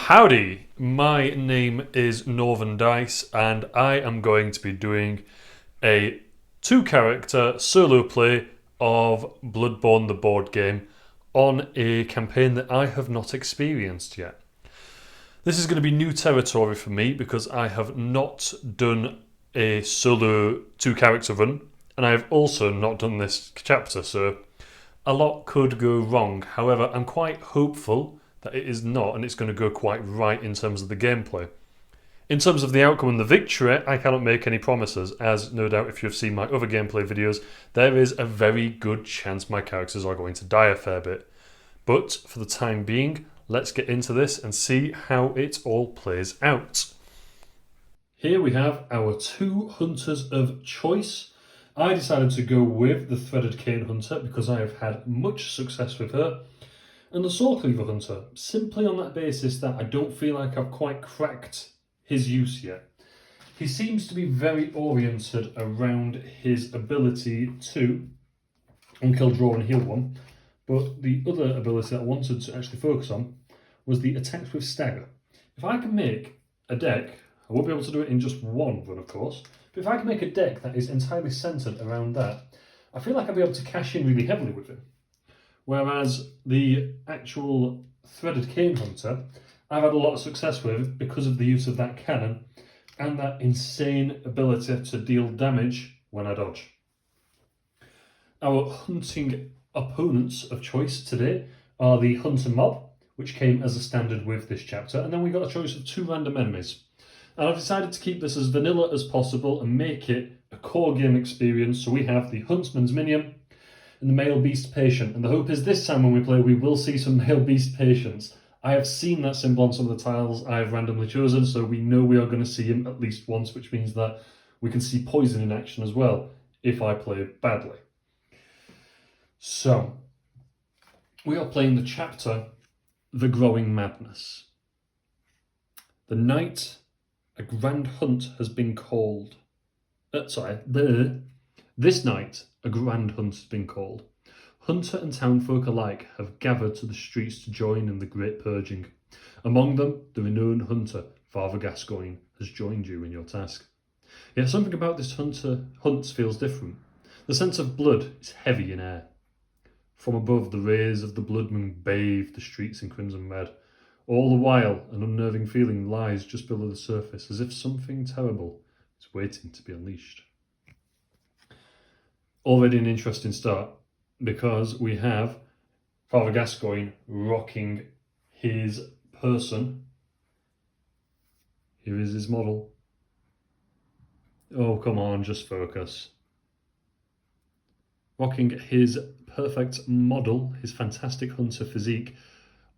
Howdy, my name is Northern Dice and I am going to be doing a 2-character solo play of Bloodborne the board game on a campaign that I have not experienced yet. This is going to be new territory for me because I have not done a solo 2-character run and I have also not done this chapter, so a lot could go wrong. However, I'm quite hopeful that it is not, and it's going to go quite right in terms of the gameplay. In terms of the outcome and the victory, I cannot make any promises, as no doubt if you've seen my other gameplay videos, there is a very good chance my characters are going to die a fair bit. But for the time being, let's get into this and see how it all plays out. Here we have our 2 hunters of choice. I decided to go with the Threaded Cane Hunter because I have had much success with her, and the Sword Cleaver Hunter, simply on that basis that I don't feel like I've quite cracked his use yet. He seems to be very oriented around his ability to unkill, draw and heal one, but the other ability that I wanted to actually focus on was the attacks with stagger. If I can make a deck, I won't be able to do it in just one run of course, but if I can make a deck that is entirely centred around that, I feel like I'll be able to cash in really heavily with him. Whereas the actual Threaded Cane Hunter, I've had a lot of success with because of the use of that cannon and that insane ability to deal damage when I dodge. Our hunting opponents of choice today are the Hunter Mob, which came as a standard with this chapter, and then we got a choice of 2 random enemies. And I've decided to keep this as vanilla as possible and make it a core game experience, so we have the Huntsman's Minion and the Male Beast Patient, and the hope is this time when we play we will see some Male Beast Patients. I have seen that symbol on some of the tiles I have randomly chosen, so we know we are going to see him at least once, which means that we can see poison in action as well if I play badly. So, we are playing the chapter The Growing Madness. The night a grand hunt has been called. This night a grand hunt has been called. Hunter and townfolk alike have gathered to the streets to join in the great purging. Among them, the renowned hunter, Father Gascoigne, has joined you in your task. Yet something about this hunt feels different. The sense of blood is heavy in air. From above, the rays of the blood moon bathe the streets in crimson red. All the while, an unnerving feeling lies just below the surface, as if something terrible is waiting to be unleashed. Already an interesting start, because we have Father Gascoigne rocking his person. Here is his model. Oh, come on, just focus. Rocking his perfect model, his fantastic hunter physique,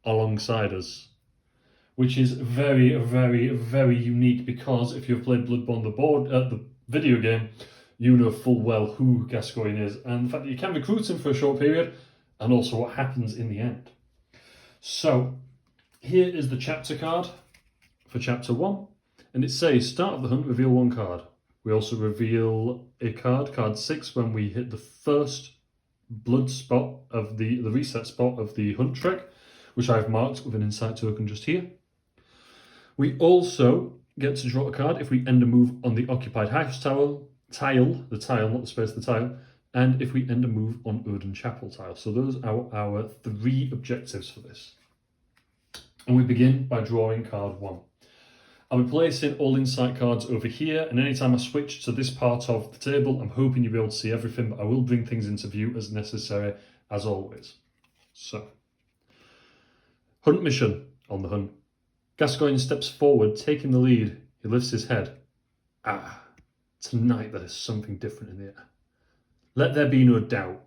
alongside us. Which is very, very, very unique because if you've played Bloodborne the video game, you know full well who Gascoigne is and the fact that you can recruit him for a short period and also what happens in the end. So, here is the chapter card for chapter 1, and it says, start of the hunt, reveal 1 card. We also reveal a card 6, when we hit the first blood spot of the reset spot of the hunt trek, which I've marked with an insight token just here. We also get to draw a card if we end a move on the occupied house tile, not the space, the tile, and if we end a move on Odin Chapel tile. So those are our 3 objectives for this. And we begin by drawing card 1. I'll be placing all insight cards over here, and anytime I switch to this part of the table, I'm hoping you'll be able to see everything, but I will bring things into view as necessary, as always. So, hunt mission on the hunt. Gascoigne steps forward, taking the lead. He lifts his head. Tonight there is something different in the air. Let there be no doubt.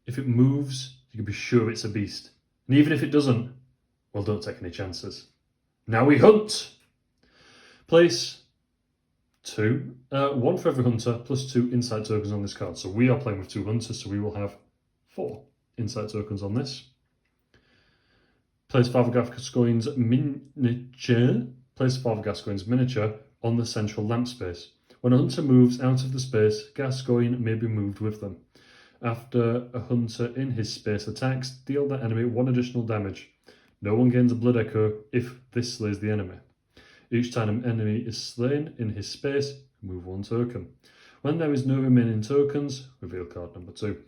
If it moves, you can be sure it's a beast. And even if it doesn't, well, don't take any chances. Now we hunt! Place 2, 1 for every hunter, plus 2 insight tokens on this card. So we are playing with 2 hunters, so we will have 4 insight tokens on this. Place Father Gascoigne's miniature. Place Father Gascoigne's miniature on the central lamp space. When a hunter moves out of the space, Gascoigne may be moved with them. After a hunter in his space attacks, deal that enemy 1 additional damage. No one gains a blood echo if this slays the enemy. Each time an enemy is slain in his space, move 1 token. When there is no remaining tokens, reveal card number 2.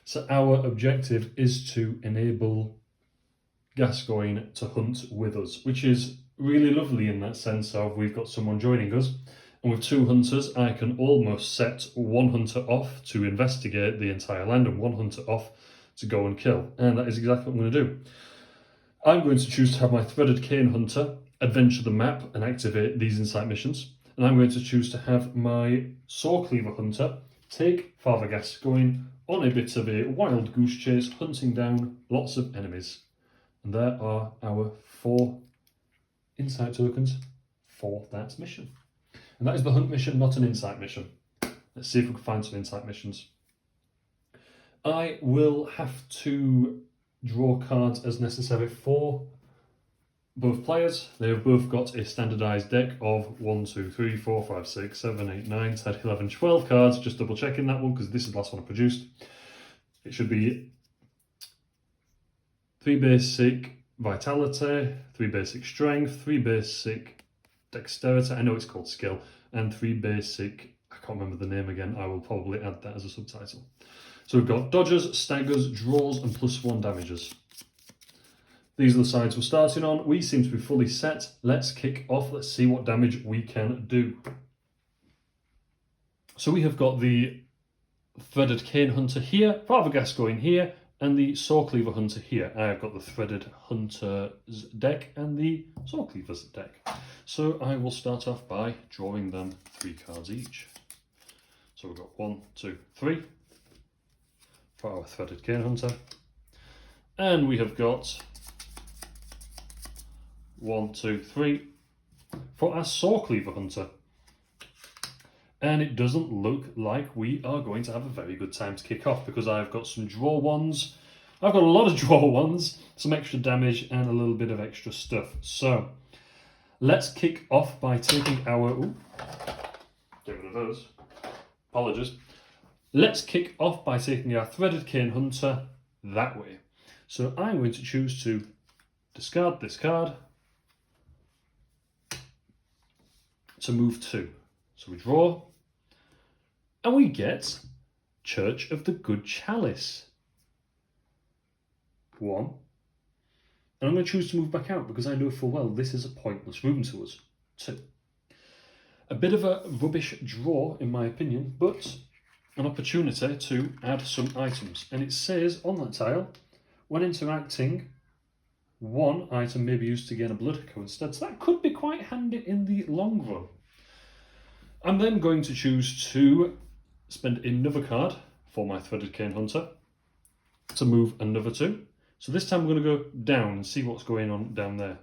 So our objective is to enable Gascoigne to hunt with us, which is really lovely in that sense of we've got someone joining us. And with 2 hunters, I can almost set 1 hunter off to investigate the entire land and 1 hunter off to go and kill. And that is exactly what I'm going to do. I'm going to choose to have my threaded cane hunter adventure the map and activate these insight missions. And I'm going to choose to have my saw cleaver hunter take Father Gascoigne on a bit of a wild goose chase, hunting down lots of enemies. And there are our 4 insight tokens for that mission. And that is the hunt mission, not an insight mission. Let's see if we can find some insight missions. I will have to draw cards as necessary for both players. They have both got a standardised deck of 1, 2, 3, 4, 5, 6, 7, 8, 9, 10, 11, 12 cards. Just double checking that one because this is the last one I produced. It should be 3 basic vitality, 3 basic strength, 3 basic dexterity, I know it's called skill, and 3 basic, I can't remember the name again, I will probably add that as a subtitle. So we've got dodges, staggers, draws, and +1 damages. These are the sides we're starting on. We seem to be fully set. Let's kick off. Let's see what damage we can do. So we have got the threaded cane hunter here, Father Gascoigne here, and the saw cleaver hunter here. I've got the threaded hunter's deck and the saw cleaver's deck. So I will start off by drawing them 3 cards each. So we've got 1, 2, 3 for our threaded cane hunter. And we have got 1, 2, 3 for our saw cleaver hunter. And it doesn't look like we are going to have a very good time to kick off because I've got some draw ones. I've got a lot of draw ones, some extra damage and a little bit of extra stuff. So let's kick off by taking our... Ooh, get rid of those. Apologies. Let's kick off by taking our threaded cane hunter that way. So I'm going to choose to discard this card to move 2. So we draw, and we get Church of the Good Chalice. 1. And I'm going to choose to move back out because I know full well this is a pointless room to us. 2. A bit of a rubbish draw in my opinion, but an opportunity to add some items. And it says on that tile, when interacting, 1 item may be used to gain a blood echo instead. So that could be quite handy in the long run. I'm then going to choose to spend another card for my threaded cane hunter to move another 2. So this time we're going to go down and see what's going on down there.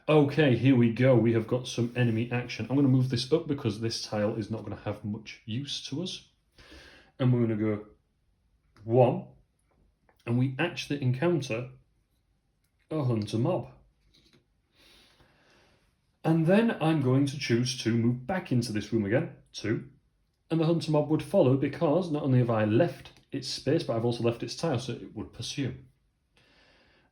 Okay, here we go. We have got some enemy action. I'm going to move this up because this tile is not going to have much use to us. And we're going to go 1. And we actually encounter a hunter mob. And then I'm going to choose to move back into this room again, 2, and the hunter mob would follow because not only have I left its space, but I've also left its tile, so it would pursue.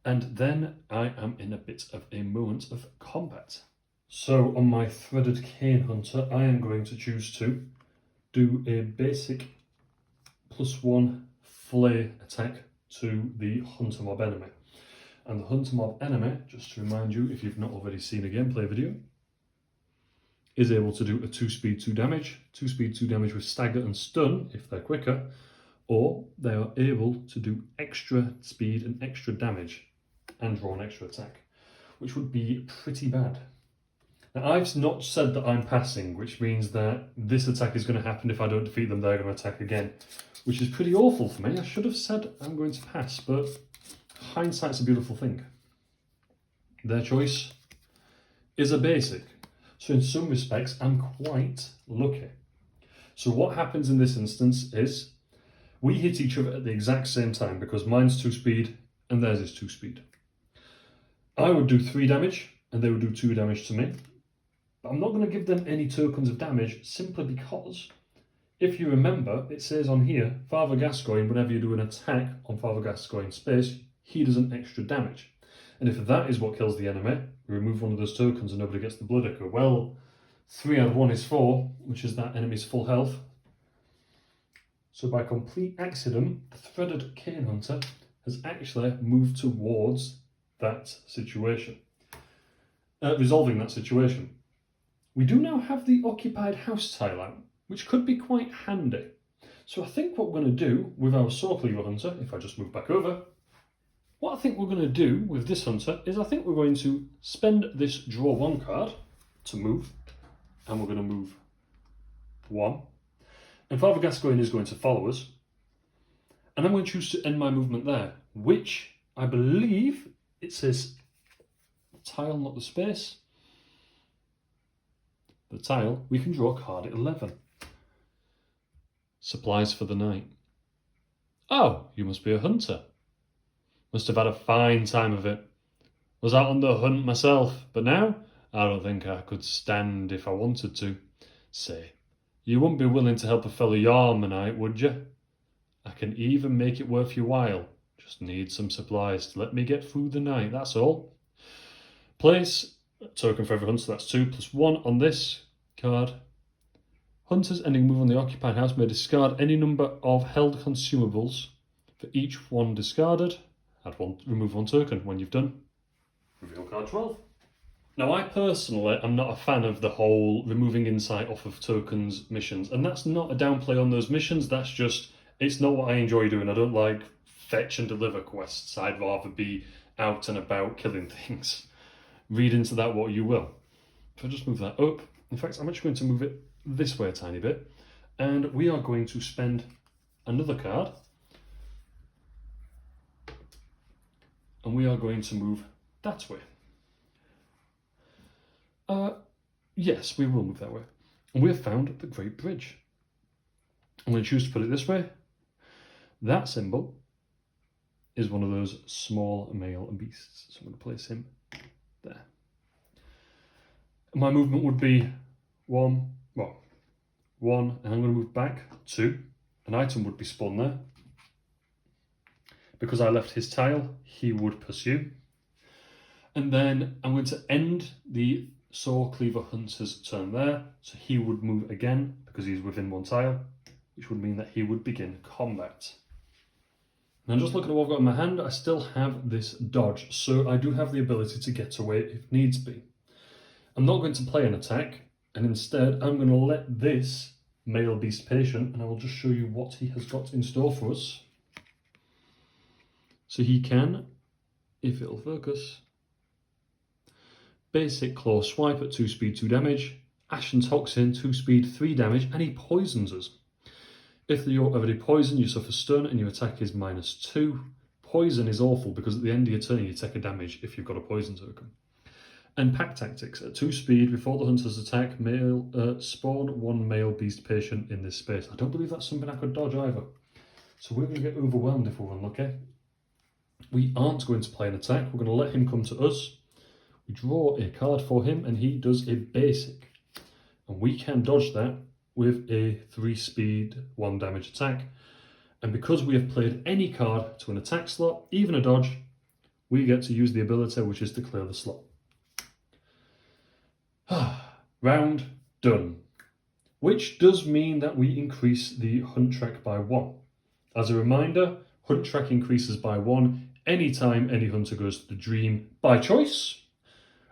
And then I am in a bit of a moment of combat. So on my threaded cane hunter, I am going to choose to do a basic +1 flay attack to the hunter mob enemy. And the hunter mob enemy, just to remind you if you've not already seen a gameplay video, is able to do a 2 speed 2 damage, 2 speed 2 damage with stagger and stun if they're quicker, or they are able to do extra speed and extra damage and draw an extra attack, which would be pretty bad. Now I've not said that I'm passing, which means that this attack is going to happen if I don't defeat them, they're going to attack again, which is pretty awful for me. I should have said I'm going to pass, but hindsight's a beautiful thing. Their choice is a basic. So in some respects, I'm quite lucky. So what happens in this instance is we hit each other at the exact same time because mine's 2 speed and theirs is 2 speed. I would do 3 damage and they would do 2 damage to me. But I'm not going to give them any tokens of damage simply because, if you remember, it says on here, Father Gascoigne, whenever you do an attack on Father Gascoigne's space, he does an extra damage. And if that is what kills the enemy, we remove one of those tokens and nobody gets the blood echo. Well, 3 add 1 is 4, which is that enemy's full health. So by complete accident, the threaded cane hunter has actually moved towards that situation, resolving that situation. We do now have the occupied house tile out, which could be quite handy. So I think what we're going to do with our saw cleaver hunter, if I just move back over, what I think we're going to do with this hunter is I think we're going to spend this draw 1 card to move, and we're going to move 1. And Father Gascoigne is going to follow us, and I'm going to choose to end my movement there, which I believe it says tile, not the space. The tile, we can draw card 11. Supplies for the night. Oh, you must be a hunter. Must have had a fine time of it. Was out on the hunt myself, but now I don't think I could stand if I wanted to. Say, you wouldn't be willing to help a fellow Yarmanite, would you? I can even make it worth your while. Just need some supplies to let me get through the night, that's all. Place a token for every hunter, that's 2 + 1 on this card. Hunters ending move on the occupied house may discard any number of held consumables. For each one discarded, remove 1 token. When you've done, reveal card 12. Now, I personally am not a fan of the whole removing insight off of tokens missions, and that's not a downplay on those missions, that's just, it's not what I enjoy doing. I don't like fetch and deliver quests. I'd rather be out and about killing things. Read into that what you will. If I just move that up, in fact, I'm actually going to move it this way a tiny bit, and we are going to spend another card, and we are going to move that way. Yes, we will move that way. And we have found the Great Bridge. I'm going to choose to put it this way. That symbol is one of those small male beasts. So I'm going to place him there. My movement would be 1, and I'm going to move back 2. An item would be spawned there. Because I left his tile, he would pursue. And then I'm going to end the Saw Cleaver Hunter's turn there, so he would move again because he's within 1 tile, which would mean that he would begin combat. Now, just looking at what I've got in my hand, I still have this dodge, so I do have the ability to get away if needs be. I'm not going to play an attack, and instead I'm going to let this male beast patient, and I will just show you what he has got in store for us. So he can, if it'll focus, basic claw swipe at 2 speed 2 damage, Ashen Toxin 2 speed 3 damage, and he poisons us. If you're already poisoned, you suffer stun and your attack is -2. Poison is awful because at the end of your turn you take a damage if you've got a poison token. And Pack Tactics, at 2 speed, before the hunter's attack, spawn 1 male beast patient in this space. I don't believe that's something I could dodge either. So we're going to get overwhelmed if we're unlucky. We aren't going to play an attack, we're going to let him come to us. We draw a card for him and he does a basic. And we can dodge that with a 3 speed 1 damage attack. And because we have played any card to an attack slot, even a dodge, we get to use the ability which is to clear the slot. Round done. Which does mean that we increase the hunt track by 1. As a reminder, hunt track increases by 1 anytime any hunter goes to the dream by choice,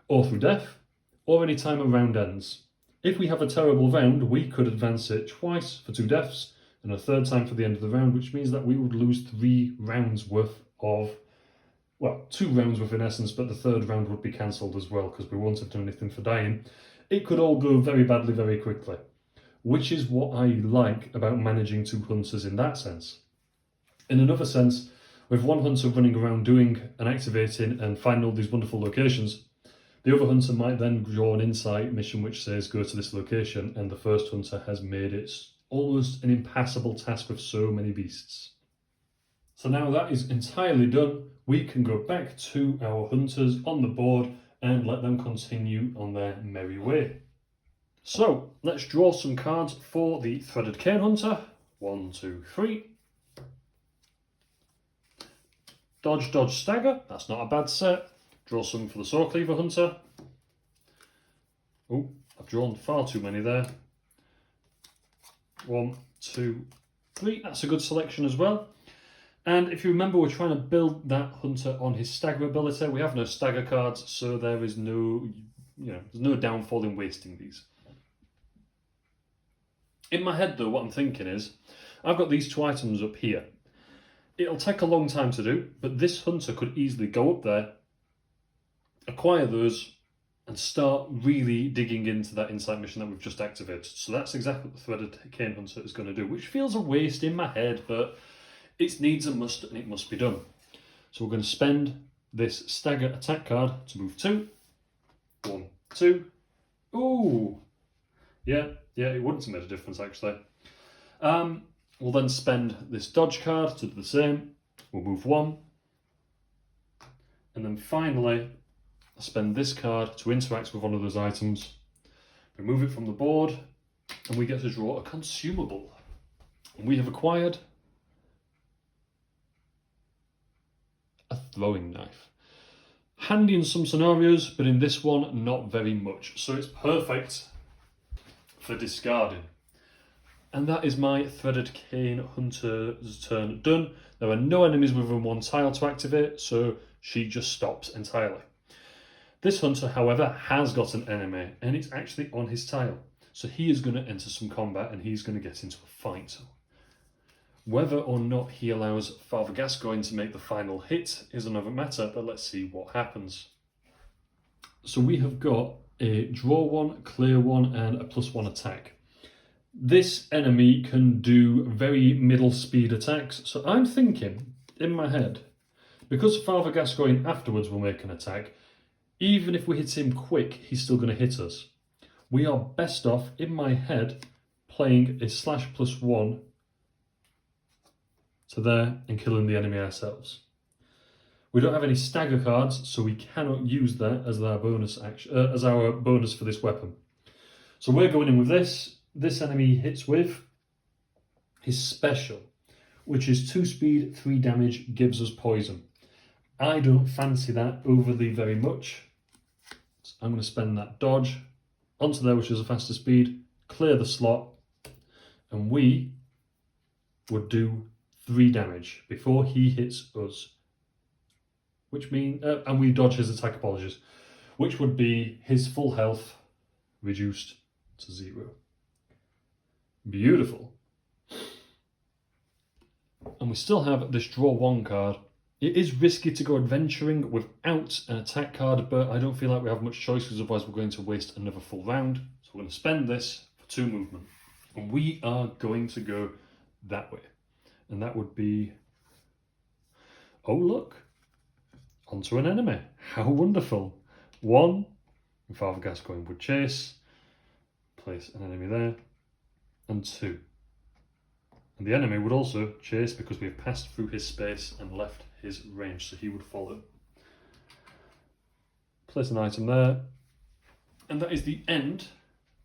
or through death, or any time a round ends. If we have a terrible round, we could advance it twice for 2 deaths, and a 3rd time for the end of the round, which means that we would lose 3 rounds worth of, well, 2 rounds worth in essence, but the 3rd round would be cancelled as well, because we won't have done anything for dying. It could all go very badly very quickly, which is what I like about managing 2 hunters in that sense. In another sense, with 1 hunter running around doing and activating and finding all these wonderful locations, the other hunter might then draw an insight mission which says go to this location, and the first hunter has made it almost an impassable task with so many beasts. So now that is entirely done, we can go back to our hunters on the board and let them continue on their merry way. So let's draw some cards for the Threaded Cane Hunter. 1, 2, 3. Dodge, dodge, stagger. That's not a bad set. Draw some for the Saw Cleaver Hunter. Oh, I've drawn far too many there. 1, 2, 3. That's a good selection as well. And if you remember, we're trying to build that hunter on his stagger ability. We have no stagger cards, so there is no, there's no downfall in wasting these. In my head, though, what I'm thinking is, I've got these 2 items up here. It'll take a long time to do, but this hunter could easily go up there, acquire those, and start really digging into that insight mission that we've just activated. So that's exactly what the Threaded Cane Hunter is going to do, which feels a waste in my head, but it needs a must and it must be done. So we're going to spend this stagger attack card to move 2. 1, 2. Ooh! Yeah, it wouldn't have made a difference actually. We'll then spend this dodge card to do the same. We'll move 1. And then finally, I'll spend this card to interact with one of those items. Remove it from the board, and we get to draw a consumable. And we have acquired a throwing knife. Handy in some scenarios, but in this one, not very much. So it's perfect for discarding. And that is my Threaded Cane Hunter's turn done. There are no enemies within 1 tile to activate, so she just stops entirely. This hunter, however, has got an enemy, and it's actually on his tile. So he is going to enter some combat, and he's going to get into a fight. Whether or not he allows Father Gascoigne to make the final hit is another matter, but let's see what happens. So we have got a draw 1, clear 1, and a +1 attack. This enemy can do very middle speed attacks, so I'm thinking, in my head, because Father Gascoigne afterwards will make an attack, even if we hit him quick, he's still going to hit us. We are best off, in my head, playing a /+1 to there and killing the enemy ourselves. We don't have any stagger cards, so we cannot use that as our bonus action, as our bonus for this weapon. So we're going in with this. This enemy hits with his special, which is 2 speed, 3 damage, gives us poison. I don't fancy that overly very much. So I'm going to spend that dodge onto there, which is a faster speed, clear the slot, and we would do 3 damage before he hits us. Which means, and we dodge his attack, apologies, which would be his full health reduced to 0. Beautiful. And we still have this draw 1 card. It is risky to go adventuring without an attack card, but I don't feel like we have much choice because otherwise we're going to waste another full round. So we're going to spend this for 2 movement. And we are going to go that way. And that would be, oh look, onto an enemy. How wonderful. 1, and Father Gascoigne would chase, place an enemy there, and 2. And the enemy would also chase because we have passed through his space and left his range, so he would follow. Place an item there, and that is the end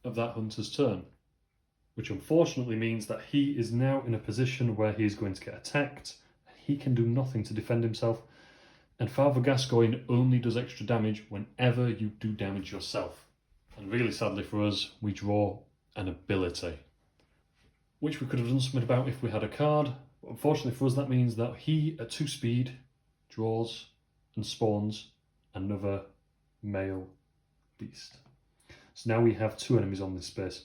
of that hunter's turn, which unfortunately means that he is now in a position where he is going to get attacked. He can do nothing to defend himself, and Father Gascoigne only does extra damage whenever you do damage yourself. And really sadly for us, we draw an ability, which we could have done something about if we had a card. But unfortunately for us, that means that he, at 2 speed, draws and spawns another male beast. So now we have 2 enemies on this space.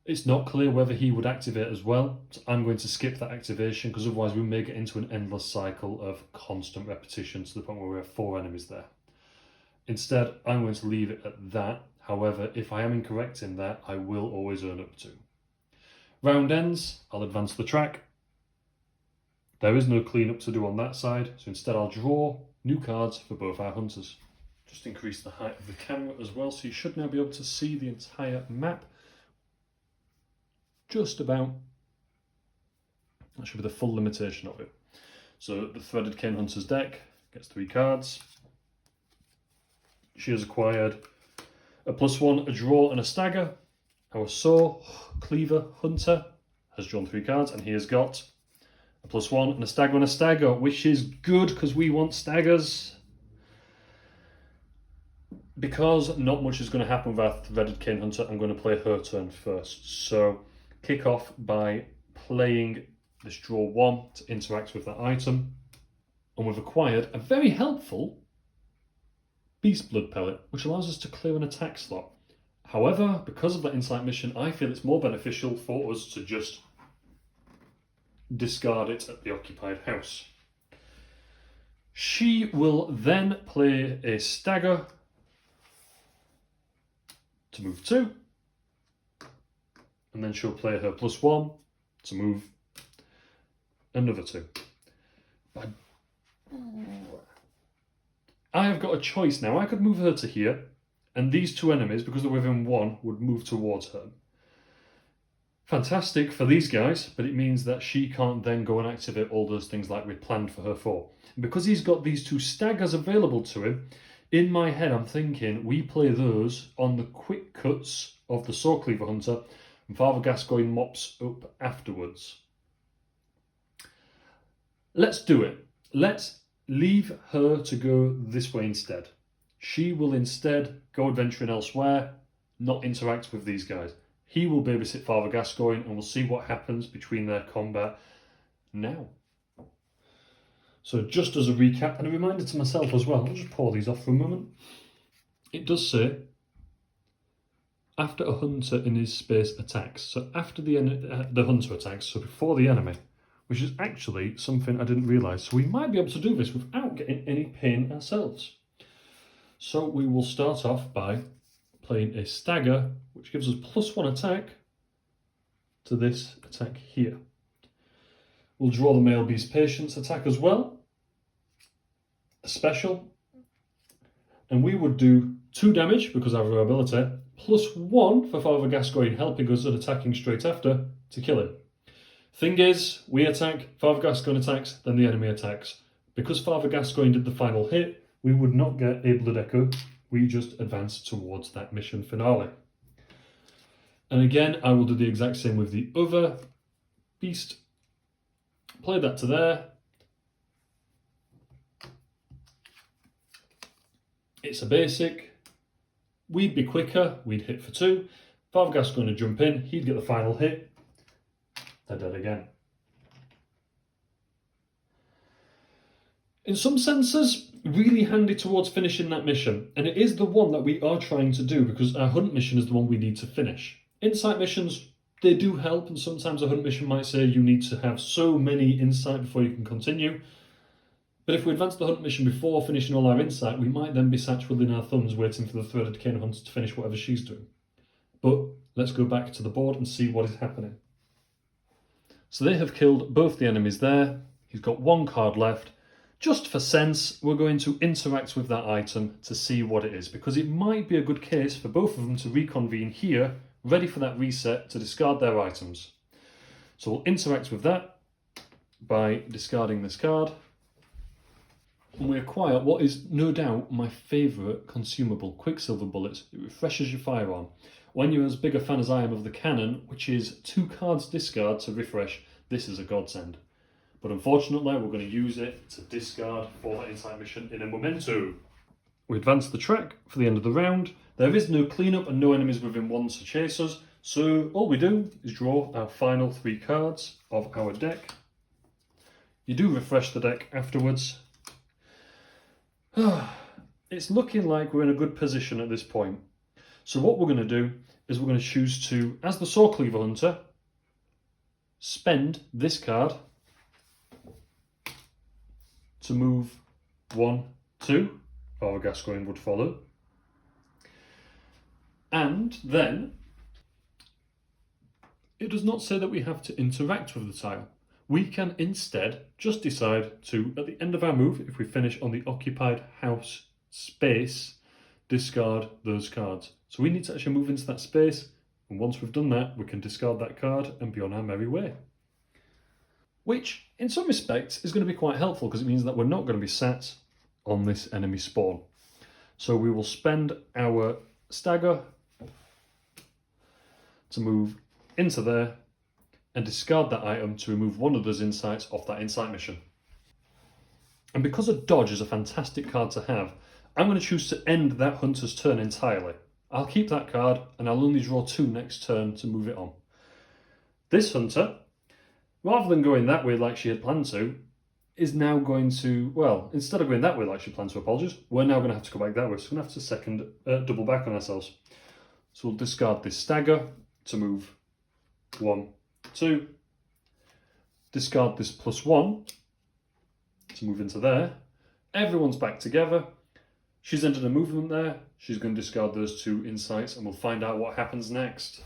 It's not clear whether he would activate as well, so I'm going to skip that activation because otherwise we may get into an endless cycle of constant repetition to the point where we have 4 enemies there. Instead, I'm going to leave it at that. However, if I am incorrect in that, I will always earn up 2. Round ends, I'll advance the track. There is no cleanup to do on that side, so instead I'll draw new cards for both our hunters. Just increase the height of the camera as well, so you should now be able to see the entire map. Just about. That should be the full limitation of it. So the Threaded Cane Hunter's deck gets 3 cards. She has acquired a +1, a draw, and a stagger. Our Saw Cleaver Hunter has drawn 3 cards, and he has got a +1 and a stagger, which is good because we want staggers. Because not much is going to happen with our threaded cane hunter, I'm going to play her turn first. So kick off by playing this draw 1 to interact with that item. And we've acquired a very helpful Beast Blood Pellet, which allows us to clear an attack slot. However, because of that insight mission, I feel it's more beneficial for us to just discard it at the occupied house. She will then play a stagger to move 2, and then she'll play her +1 to move another 2. I have got a choice now. I could move her to here, and these 2 enemies, because they're within 1, would move towards her. Fantastic for these guys, but it means that she can't then go and activate all those things like we planned for her for. And because he's got these 2 staggers available to him, in my head I'm thinking we play those on the quick cuts of the Sword Cleaver Hunter, and Father Gascoigne mops up afterwards. Let's do it. Let's leave her to go this way instead. She will instead go adventuring elsewhere, not interact with these guys. He will babysit Father Gascoigne, and we'll see what happens between their combat now. So just as a recap, and a reminder to myself as well, I'll just pour these off for a moment. It does say, after a hunter in his space attacks, so after the hunter attacks, so before the enemy, which is actually something I didn't realise. So we might be able to do this without getting any pain ourselves. So we will start off by playing a stagger, which gives us +1 attack to this attack here. We'll draw the male beast patience attack as well, a special, and we would do 2 damage because of our ability, +1 for Father Gascoigne helping us and attacking straight after to kill him. Thing is, we attack, Father Gascoigne attacks, then the enemy attacks. Because Father Gascoigne did the final hit, we would not get a Blood Echo, we just advance towards that mission finale. And again, I will do the exact same with the other beast. Play that to there. It's a basic. We'd be quicker, we'd hit for 2. Father Gascoigne would jump in, he'd get the final hit. They're dead again. In some senses, really handy towards finishing that mission. And it is the one that we are trying to do because our hunt mission is the one we need to finish. Insight missions, they do help, and sometimes a hunt mission might say you need to have so many insight before you can continue. But if we advance the hunt mission before finishing all our insight, we might then be sat twiddling our thumbs waiting for the threaded cane hunter to finish whatever she's doing. But let's go back to the board and see what is happening. So they have killed both the enemies there. He's got 1 card left. Just for sense, we're going to interact with that item to see what it is, because it might be a good case for both of them to reconvene here, ready for that reset to discard their items. So we'll interact with that by discarding this card. And we acquire what is no doubt my favourite consumable, Quicksilver Bullets. It refreshes your firearm. When you're as big a fan as I am of the cannon, which is 2 cards discard to refresh, this is a godsend. But unfortunately, we're going to use it to discard for that insight mission in a memento. We advance the track for the end of the round. There is no cleanup and no enemies within 1 to chase us, so all we do is draw our final 3 cards of our deck. You do refresh the deck afterwards. It's looking like we're in a good position at this point. So what we're going to do is we're going to choose to, as the Sword Cleaver Hunter, spend this card to move 1, 2. Father Gascoigne would follow. And then, it does not say that we have to interact with the tile. We can instead just decide to, at the end of our move, if we finish on the occupied house space, discard those cards. So we need to actually move into that space, and once we've done that, we can discard that card and be on our merry way. Which, in some respects, is going to be quite helpful because it means that we're not going to be sat on this enemy spawn. So we will spend our stagger to move into there and discard that item to remove one of those insights off that insight mission. And because a dodge is a fantastic card to have, I'm going to choose to end that hunter's turn entirely. I'll keep that card and I'll only draw 2 next turn to move it on. This hunter, rather than going that way like she had planned to, is now going to, well, instead of going that way like she planned to, apologies, we're now going to have to go back that way. So we're going to have to double back on ourselves. So we'll discard this stagger to move 1, 2. Discard this +1 to move into there. Everyone's back together. She's entered a movement there. She's going to discard those 2 insights and we'll find out what happens next.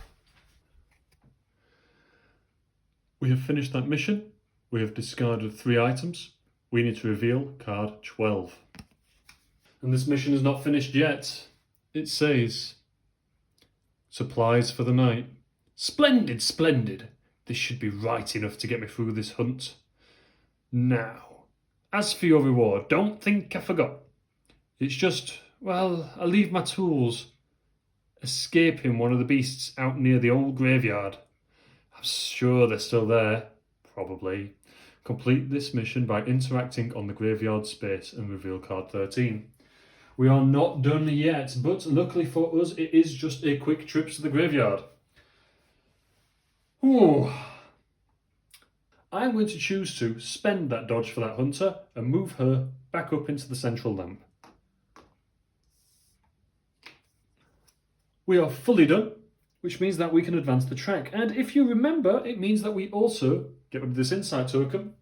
We have finished that mission. We have discarded 3 items. We need to reveal card 12. And this mission is not finished yet. It says, supplies for the night. Splendid, splendid. This should be right enough to get me through this hunt. Now, as for your reward, don't think I forgot. It's just, well, I leave my tools escaping one of the beasts out near the old graveyard. I'm sure they're still there. Probably. Complete this mission by interacting on the graveyard space and reveal card 13. We are not done yet, but luckily for us, it is just a quick trip to the graveyard. Ooh. I'm going to choose to spend that dodge for that hunter and move her back up into the central lamp. We are fully done, which means that we can advance the track. And if you remember, it means that we also get rid of this insight token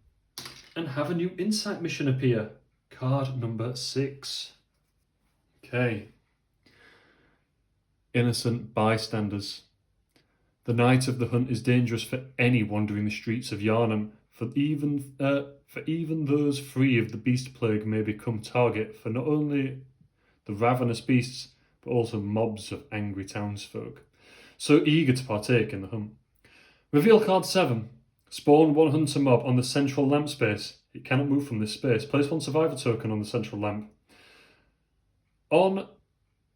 and have a new insight mission appear. Card number 6. Okay. Innocent bystanders. The night of the hunt is dangerous for any wandering the streets of Yharnam, for even those free of the beast plague may become target for not only the ravenous beasts, but also mobs of angry townsfolk, so eager to partake in the hunt. Reveal card 7. Spawn 1 hunter mob on the central lamp space. It cannot move from this space. Place 1 survivor token on the central lamp. On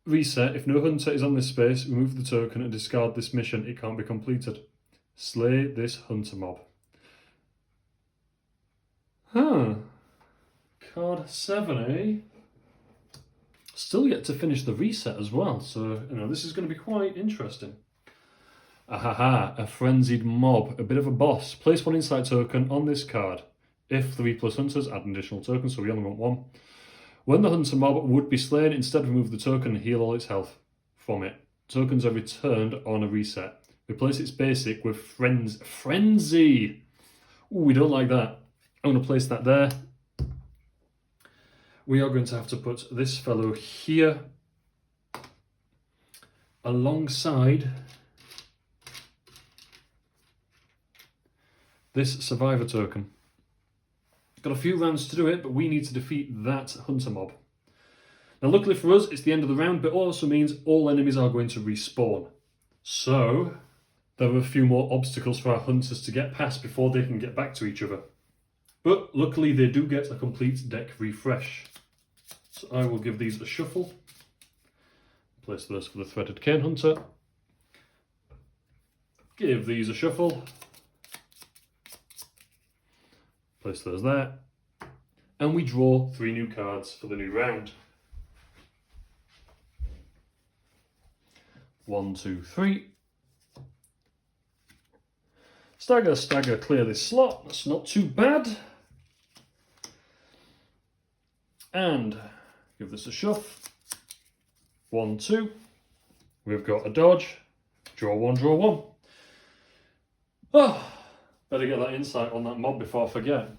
reset, if no hunter is on this space, remove the token and discard this mission. It can't be completed. Slay this hunter mob. Card 7, eh? Still yet to finish the reset as well, so this is going to be quite interesting. Ahaha, a frenzied mob, a bit of a boss. Place 1 insight token on this card. If 3+ hunters, add an additional token, so we only want 1. When the hunter mob would be slain, instead remove the token and heal all its health from it. Tokens are returned on a reset. Replace its basic with Frenzy! Ooh, we don't like that. I'm going to place that there. We are going to have to put this fellow here alongside this survivor token. Got a few rounds to do it, but we need to defeat that hunter mob. Now luckily for us, it's the end of the round, but it also means all enemies are going to respawn. So there are a few more obstacles for our hunters to get past before they can get back to each other. But luckily they do get a complete deck refresh. So I will give these a shuffle. Place those for the Threaded Cane Hunter. Give these a shuffle. Place those there. And we draw 3 new cards for the new round. 1, 2, 3. Stagger, stagger, clear this slot. That's not too bad. And give this a shove. 1, 2. We've got a dodge. Draw 1, draw 1. Oh, better get that insight on that mob before I forget.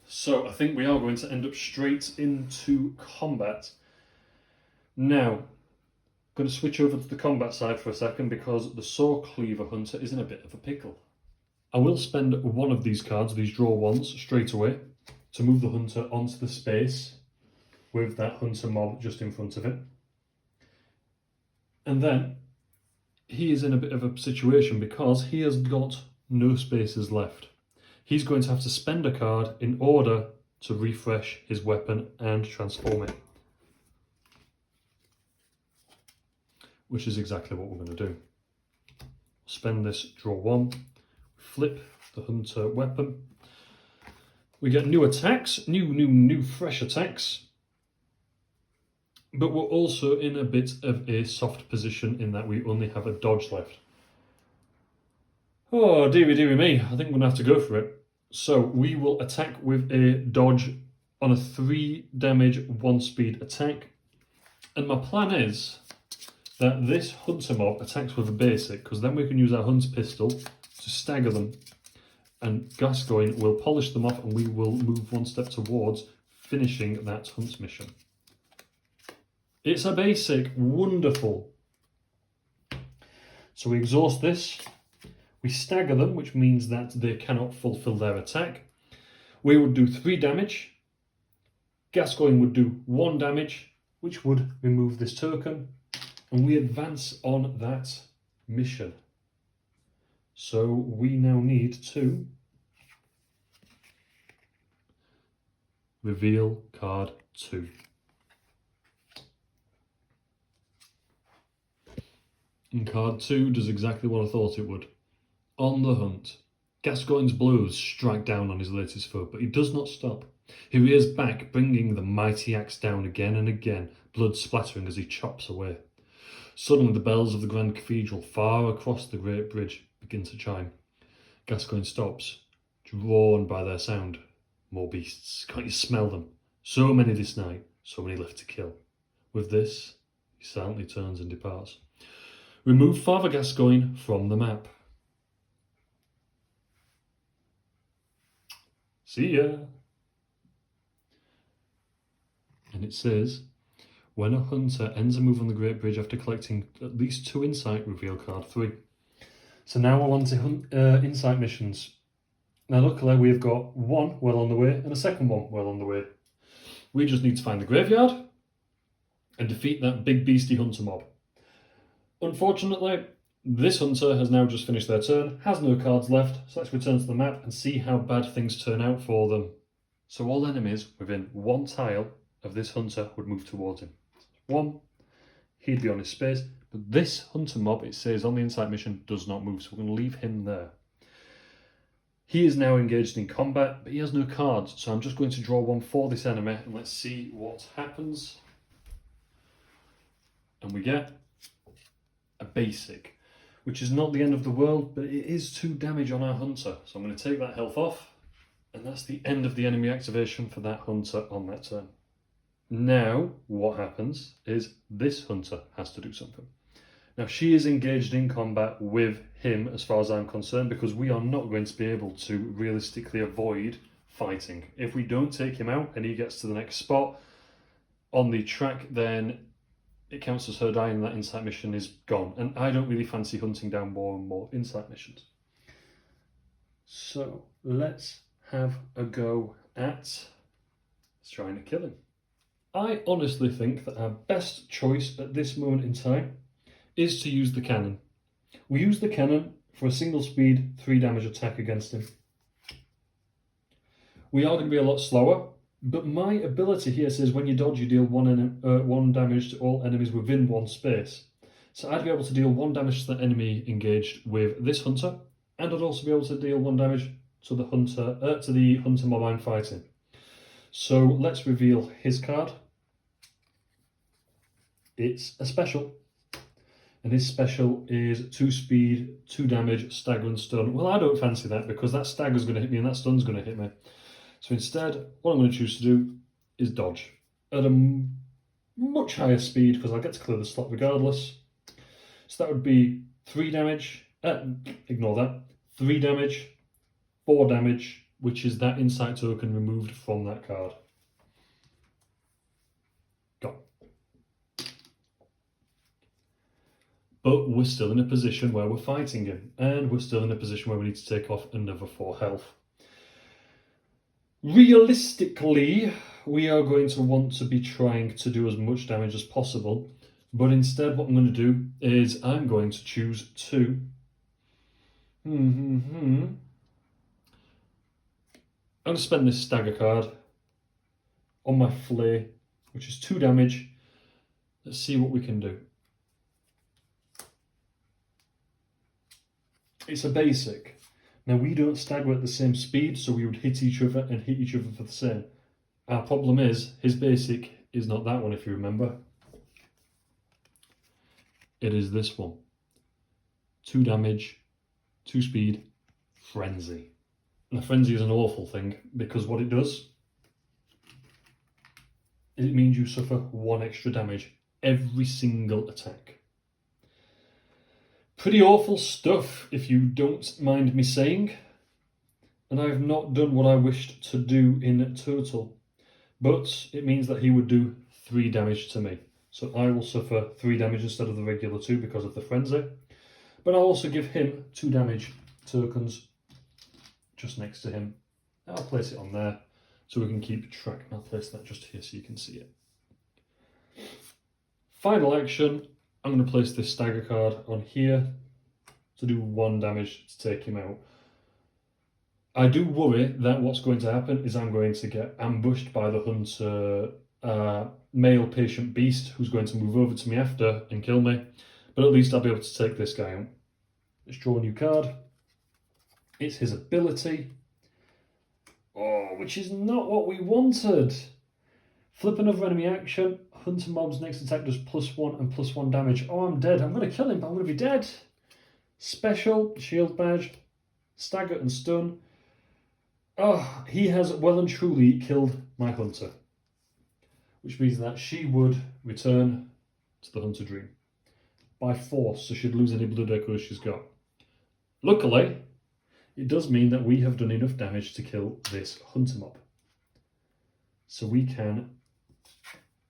So I think we are going to end up straight into combat. Now, I'm going to switch over to the combat side for a second because the Saw Cleaver Hunter is in a bit of a pickle. I will spend one of these cards, these draw ones, straight away to move the hunter onto the space with that hunter mob just in front of it. And then he is in a bit of a situation because he has got no spaces left. He's going to have to spend a card in order to refresh his weapon and transform it. Which is exactly what we're going to do. Spend this, draw 1, flip the hunter weapon, We get new attacks, new fresh attacks. But we're also in a bit of a soft position in that we only have a dodge left. Oh, dearie me, I think we're going to have to go for it. So we will attack with a dodge on a 3 damage, 1 speed attack. And my plan is that this hunter mob attacks with a basic, because then we can use our hunter pistol to stagger them. And Gascoigne will polish them off and we will move 1 step towards finishing that hunt mission. It's a basic, wonderful. So we exhaust this. We stagger them, which means that they cannot fulfill their attack. We would do 3 damage. Gascoigne would do 1 damage, which would remove this token. And we advance on that mission. So we now need to reveal card 2. And card 2 does exactly what I thought it would. On the hunt. Gascoigne's blows strike down on his latest foe, but he does not stop. He rears back, bringing the mighty axe down again and again, blood splattering as he chops away. Suddenly the bells of the Grand Cathedral far across the Great Bridge begin to chime. Gascoigne stops, drawn by their sound. More beasts. Can't you smell them? So many this night, so many left to kill. With this, he silently turns and departs. Remove Father Gascoigne from the map. See ya. And it says, when a hunter ends a move on the Great Bridge after collecting at least 2 insight, reveal card 3. So now we're on to insight missions. Now luckily we've got 1 well on the way and a second one well on the way. We just need to find the graveyard and defeat that big beastie hunter mob. Unfortunately, this hunter has now just finished their turn, has no cards left, so let's return to the map and see how bad things turn out for them. So all enemies within 1 tile of this hunter would move towards him. 1, he'd be on his space, but this hunter mob, it says on the insight mission, does not move, so we're going to leave him there. He is now engaged in combat, but he has no cards, so I'm just going to draw 1 for this enemy, and let's see what happens. And we get a basic, which is not the end of the world, but it is 2 damage on our hunter. So I'm going to take that health off, and that's the end of the enemy activation for that hunter on that turn. Now, what happens is this hunter has to do something. Now, she is engaged in combat with him, as far as I'm concerned, because we are not going to be able to realistically avoid fighting. If we don't take him out and he gets to the next spot on the track, then it counts as her dying and that insight mission is gone. And I don't really fancy hunting down more and more insight missions. So let's have a go at trying to kill him. I honestly think that our best choice at this moment in time is to use the cannon. We use the cannon for a single speed 3 damage attack against him. We are going to be a lot slower, but my ability here says when you dodge, you deal 1 damage to all enemies within 1 space. So I'd be able to deal 1 damage to the enemy engaged with this hunter, and I'd also be able to deal 1 damage to the hunter mob I'm fighting. So let's reveal his card. It's a special, and his special is 2 speed, 2 damage, stagger and stun. Well, I don't fancy that because that stagger's going to hit me and that stun's going to hit me. So instead, what I'm going to choose to do is dodge at a much higher speed because I'll get to clear the slot regardless. So that would be 3 damage, ignore that, 3 damage, 4 damage, which is that insight token removed from that card. Go. But we're still in a position where we're fighting him, and we're still in a position where we need to take off another 4 health. Realistically, we are going to want to be trying to do as much damage as possible, but instead what I'm going to do is I'm going to choose to I'm going to spend this stagger card on my flay, which is 2 damage. Let's see what we can do. It's a basic, Now, we don't stagger at the same speed, so we would hit each other and hit each other for the same. Our problem is, his basic is not that one, if you remember. It is this one. 2 damage, 2 speed, frenzy. And the frenzy is an awful thing, because what it does is it means you suffer 1 extra damage every single attack. Pretty awful stuff, if you don't mind me saying. And I have not done what I wished to do in total. But it means that he would do 3 damage to me. So I will suffer 3 damage instead of the regular 2 because of the frenzy. But I'll also give him 2 damage tokens just next to him. I'll place it on there so we can keep track. And I'll place that just here so you can see it. Final action. I'm going to place this stagger card on here to do 1 damage to take him out. I do worry that what's going to happen is I'm going to get ambushed by the hunter male patient beast who's going to move over to me after and kill me. But at least I'll be able to take this guy out. Let's draw a new card. It's his ability. Oh, which is not what we wanted. Flip another enemy action. Hunter mob's next attack does +1 and +1 damage. Oh, I'm dead. I'm going to kill him, but I'm going to be dead. Special, shield badge, stagger and stun. Oh, he has well and truly killed my hunter. Which means that she would return to the hunter dream. By force, so she'd lose any blood echoes she's got. Luckily, it does mean that we have done enough damage to kill this hunter mob. So we can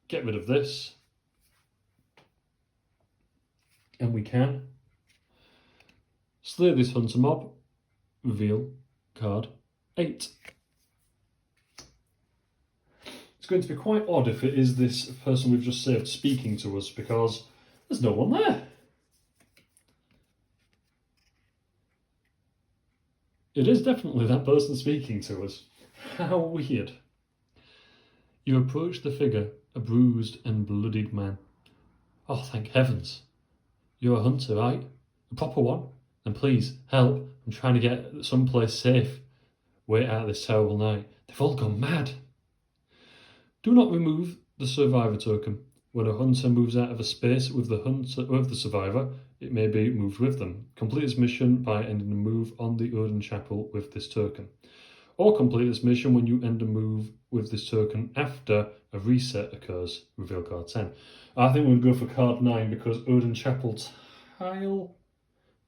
get rid of this. And we can slay this hunter mob. Reveal card 8. It's going to be quite odd if it is this person we've just saved speaking to us, because there's no one there. It is definitely that person speaking to us. How weird. You approach the figure, a bruised and bloodied man. Oh, thank heavens. You're a hunter, right? A proper one? Then please, help. I'm trying to get someplace safe. Wait out this terrible night. They've all gone mad. Do not remove the survivor token. When a hunter moves out of a space with the survivor, it may be moved with them. Complete this mission by ending a move on the Odin Chapel with this token. Or complete this mission when you end a move with this token after a reset occurs. Reveal card 10. I think we'll go for card 9 because Odin Chapel tile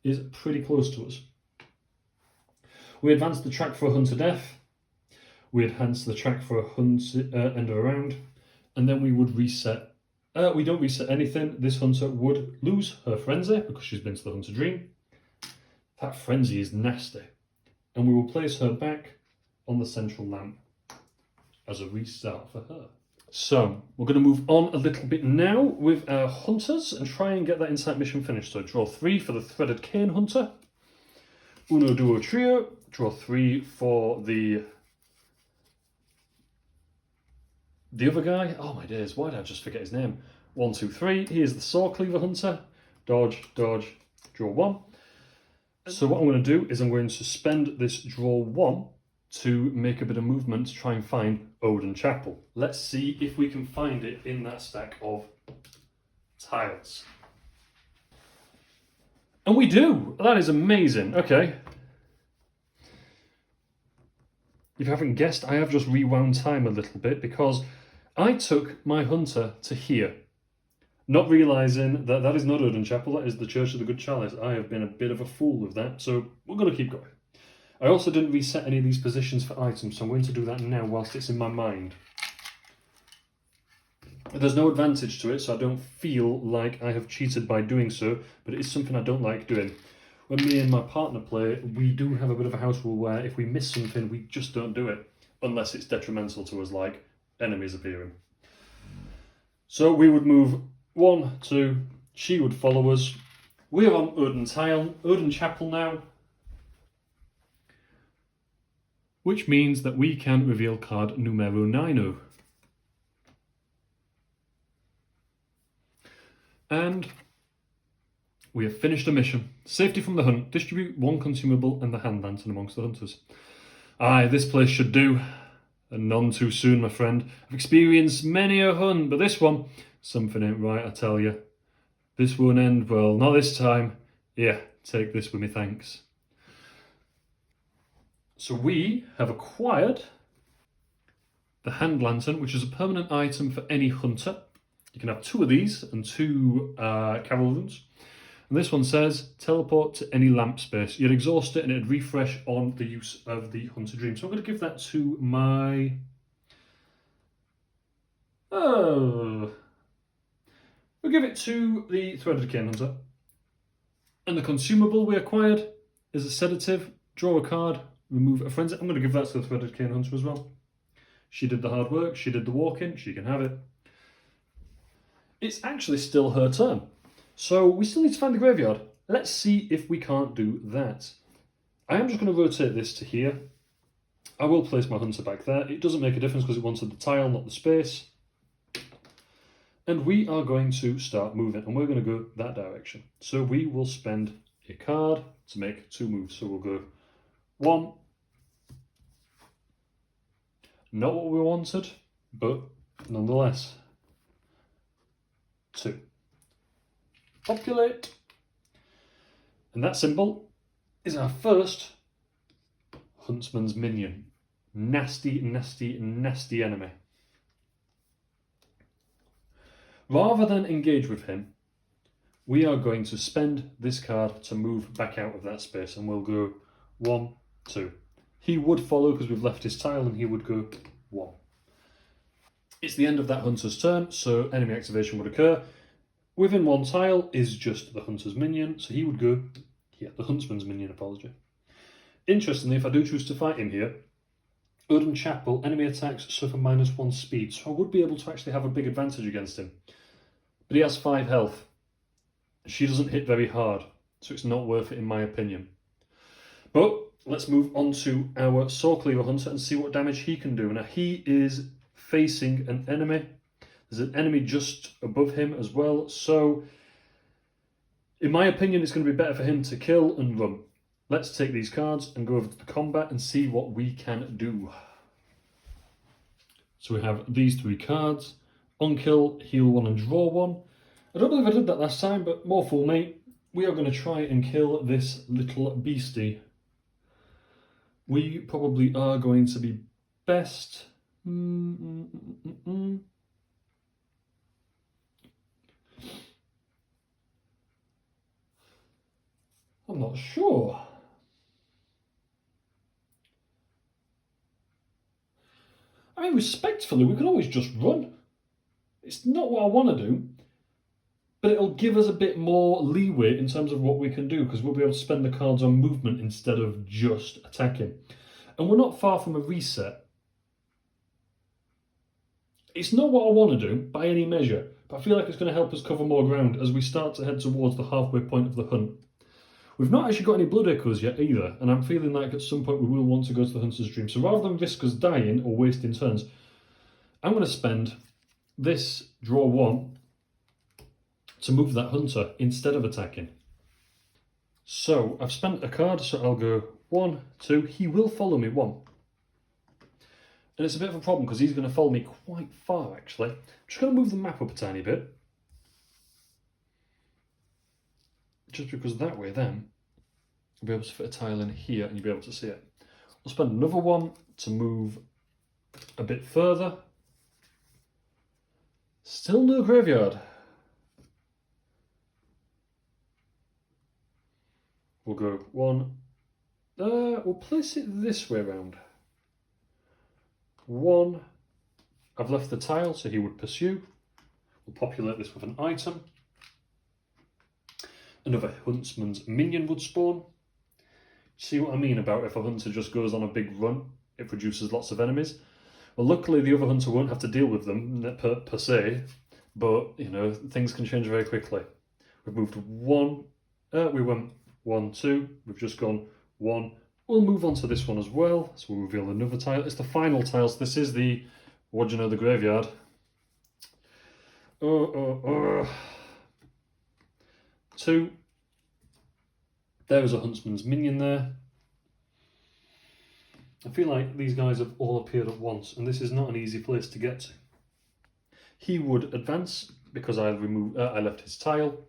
is pretty close to us. We advance the track for a hunter death. We enhance the track for a hunter end of a round. And then we would reset. We don't reset anything. This hunter would lose her frenzy because she's been to the hunter dream. That frenzy is nasty. And we will place her back on the central lamp as a restart for her. So we're going to move on a little bit now with our hunters and try and get that insight mission finished. So draw 3 for the threaded cane hunter. Uno, duo, trio. Draw 3 for the other guy. Oh my days, why did I just forget his name? 1, 2, 3. Here's the saw cleaver hunter. Dodge, dodge, draw 1. So what I'm going to do is I'm going to spend this draw 1 to make a bit of movement to try and find Odin Chapel. Let's see if we can find it in that stack of tiles. And we do! That is amazing. Okay. If you haven't guessed, I have just rewound time a little bit because I took my hunter to here, not realising that that is not Odin Chapel, that is the Church of the Good Chalice. I have been a bit of a fool with that, so we're going to keep going. I also didn't reset any of these positions for items, so I'm going to do that now whilst it's in my mind. There's no advantage to it, so I don't feel like I have cheated by doing so, but it is something I don't like doing. When me and my partner play, we do have a bit of a house rule where if we miss something, we just don't do it, unless it's detrimental to us, like enemies appearing. So we would move 1, 2, she would follow us. We are on Odin Chapel now, which means that we can reveal card numero 9. And We have finished a mission. Safety from the hunt. Distribute one consumable and the hand lantern amongst the hunters. Aye, this place should do. And none too soon, my friend. I've experienced many a hunt, but this one, something ain't right, I tell you. This won't end well, not this time. Yeah, take this with me, thanks. So we have acquired the hand lantern, which is a permanent item for any hunter. You can have 2 of these and 2 carol runes. And this one says, teleport to any lamp space. You'd exhaust it and it'd refresh on the use of the Hunter Dream. So I'm going to give that to my... Oh... We'll give it to the Threaded Cane Hunter. And the consumable we acquired is a sedative. Draw a card, remove a frenzy. I'm going to give that to the Threaded Cane Hunter as well. She did the hard work, she did the walking, she can have it. It's actually still her turn. So we still need to find the graveyard. Let's see if we can't do that. I am just going to rotate this to here. I will place my hunter back there. It doesn't make a difference because it wanted the tile, not the space. And we are going to start moving, and we're going to go that direction. So we will spend a card to make 2 moves. So we'll go 1. Not what we wanted, but nonetheless. 2. Populate. And that symbol is our first Huntsman's minion. Nasty, nasty, nasty enemy. Rather than engage with him, we are going to spend this card to move back out of that space, and we'll go 1, 2. He would follow because we've left his tile, and he would go 1. It's the end of that hunter's turn, so enemy activation would occur. Within 1 tile is just the hunter's minion, so he would go, the huntsman's minion, apology. Interestingly, if I do choose to fight him here, Odin Chapel, enemy attacks suffer -1 speed, so I would be able to actually have a big advantage against him. But he has 5 health. She doesn't hit very hard, so it's not worth it in my opinion. But let's move on to our Sword Cleaver Hunter and see what damage he can do. Now he is facing an enemy. There's an enemy just above him as well, so in my opinion it's going to be better for him to kill and run. Let's take these cards and go over to the combat and see what we can do. So we have these 3 cards. On kill, heal 1 and draw 1. I don't believe I did that last time, but more fool me. We are going to try and kill this little beastie. We probably are going to be best... I'm not sure. I mean, respectfully, we could always just run. It's not what I want to do, but it'll give us a bit more leeway in terms of what we can do, because we'll be able to spend the cards on movement instead of just attacking. And we're not far from a reset. It's not what I want to do by any measure, but I feel like it's going to help us cover more ground as we start to head towards the halfway point of the hunt. We've not actually got any blood echoes yet either, and I'm feeling like at some point we will want to go to the Hunter's Dream. So rather than risk us dying or wasting turns, I'm going to spend this draw 1 to move that hunter instead of attacking. So I've spent a card, so I'll go 1, 2. He will follow me 1. And it's a bit of a problem because he's going to follow me quite far actually. I'm just going to move the map up a tiny bit. Just because that way then I'll be able to fit a tile in here and you'll be able to see it. We'll spend another 1 to move a bit further. Still no graveyard. We'll go 1. We'll place it this way around. 1. I've left the tile so he would pursue. We'll populate this with an item. Another huntsman's minion would spawn. See what I mean about if a hunter just goes on a big run, it produces lots of enemies. Well, luckily the other hunter won't have to deal with them per se, but you know, things can change very quickly. We've moved 1, we went 1, 2, we've just gone 1. We'll move on to this one as well, so we'll reveal another tile. It's the final tile, so this is the, what do you know, the graveyard. 2. There is a huntsman's minion there. I feel like these guys have all appeared at once, and this is not an easy place to get to. He would advance because I left his tile.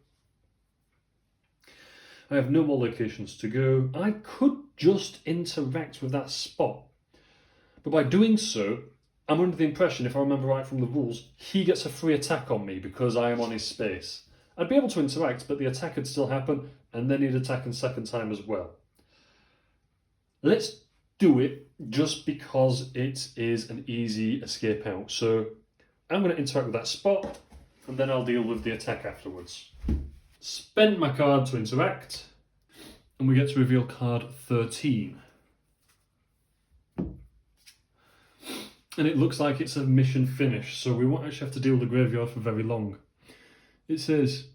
I have no more locations to go. I could just interact with that spot, but by doing so, I'm under the impression, if I remember right from the rules, he gets a free attack on me because I am on his space. I'd be able to interact, but the attack would still happen, and then he'd attack a second time as well. Let's do it just because it is an easy escape out. So I'm going to interact with that spot, and then I'll deal with the attack afterwards. Spend my card to interact, and we get to reveal card 13. And it looks like it's a mission finish, so we won't actually have to deal with the graveyard for very long. It says,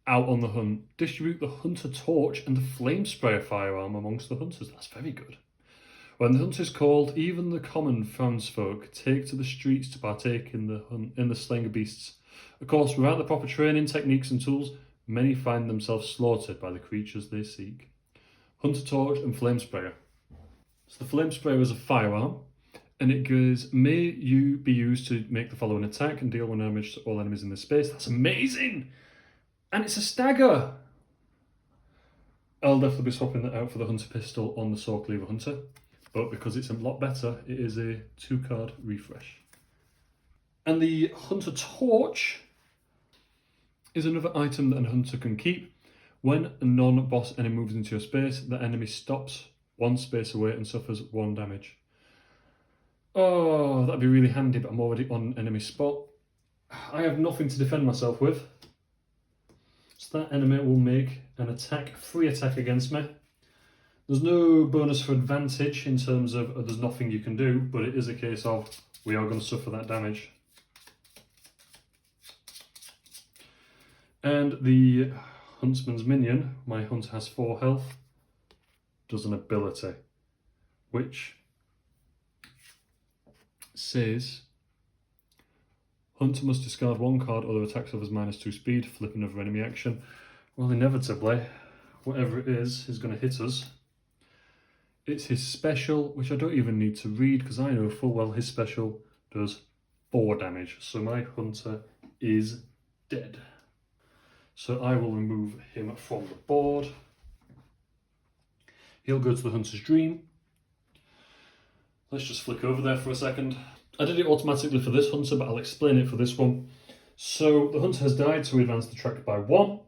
out on the hunt, distribute the hunter torch and the flame sprayer firearm amongst the hunters. That's very good. When the hunt is called, even the common townsfolk take to the streets to partake in the slaying of beasts. Of course, without the proper training, techniques and tools, many find themselves slaughtered by the creatures they seek. Hunter torch and flame sprayer. So the flame sprayer is a firearm, and it goes, may you be used to make the following attack and deal 1 damage to all enemies in this space. That's amazing! And it's a stagger! I'll definitely be swapping that out for the hunter pistol on the Saw Cleaver Hunter, but because it's a lot better, it is a 2-card refresh. And the hunter torch is another item that a hunter can keep. When a non-boss enemy moves into your space, the enemy stops 1 space away and suffers 1 damage. Oh, that'd be really handy, but I'm already on enemy spot. I have nothing to defend myself with. So that enemy will make an attack, free attack against me. There's no bonus for advantage in terms of there's nothing you can do, but it is a case of we are going to suffer that damage. And the huntsman's minion, my hunter has 4 health, does an ability, which says hunter must discard 1 card, other attacks suffers -2 speed, flip another enemy action. Well, inevitably, whatever it is going to hit us. It's his special, which I don't even need to read because I know full well his special does 4 damage. So my hunter is dead. So I will remove him from the board. He'll go to the hunter's dream. Let's just flick over there for a second. I did it automatically for this hunter, but I'll explain it for this one. So the hunter has died, so we advance the track by 1.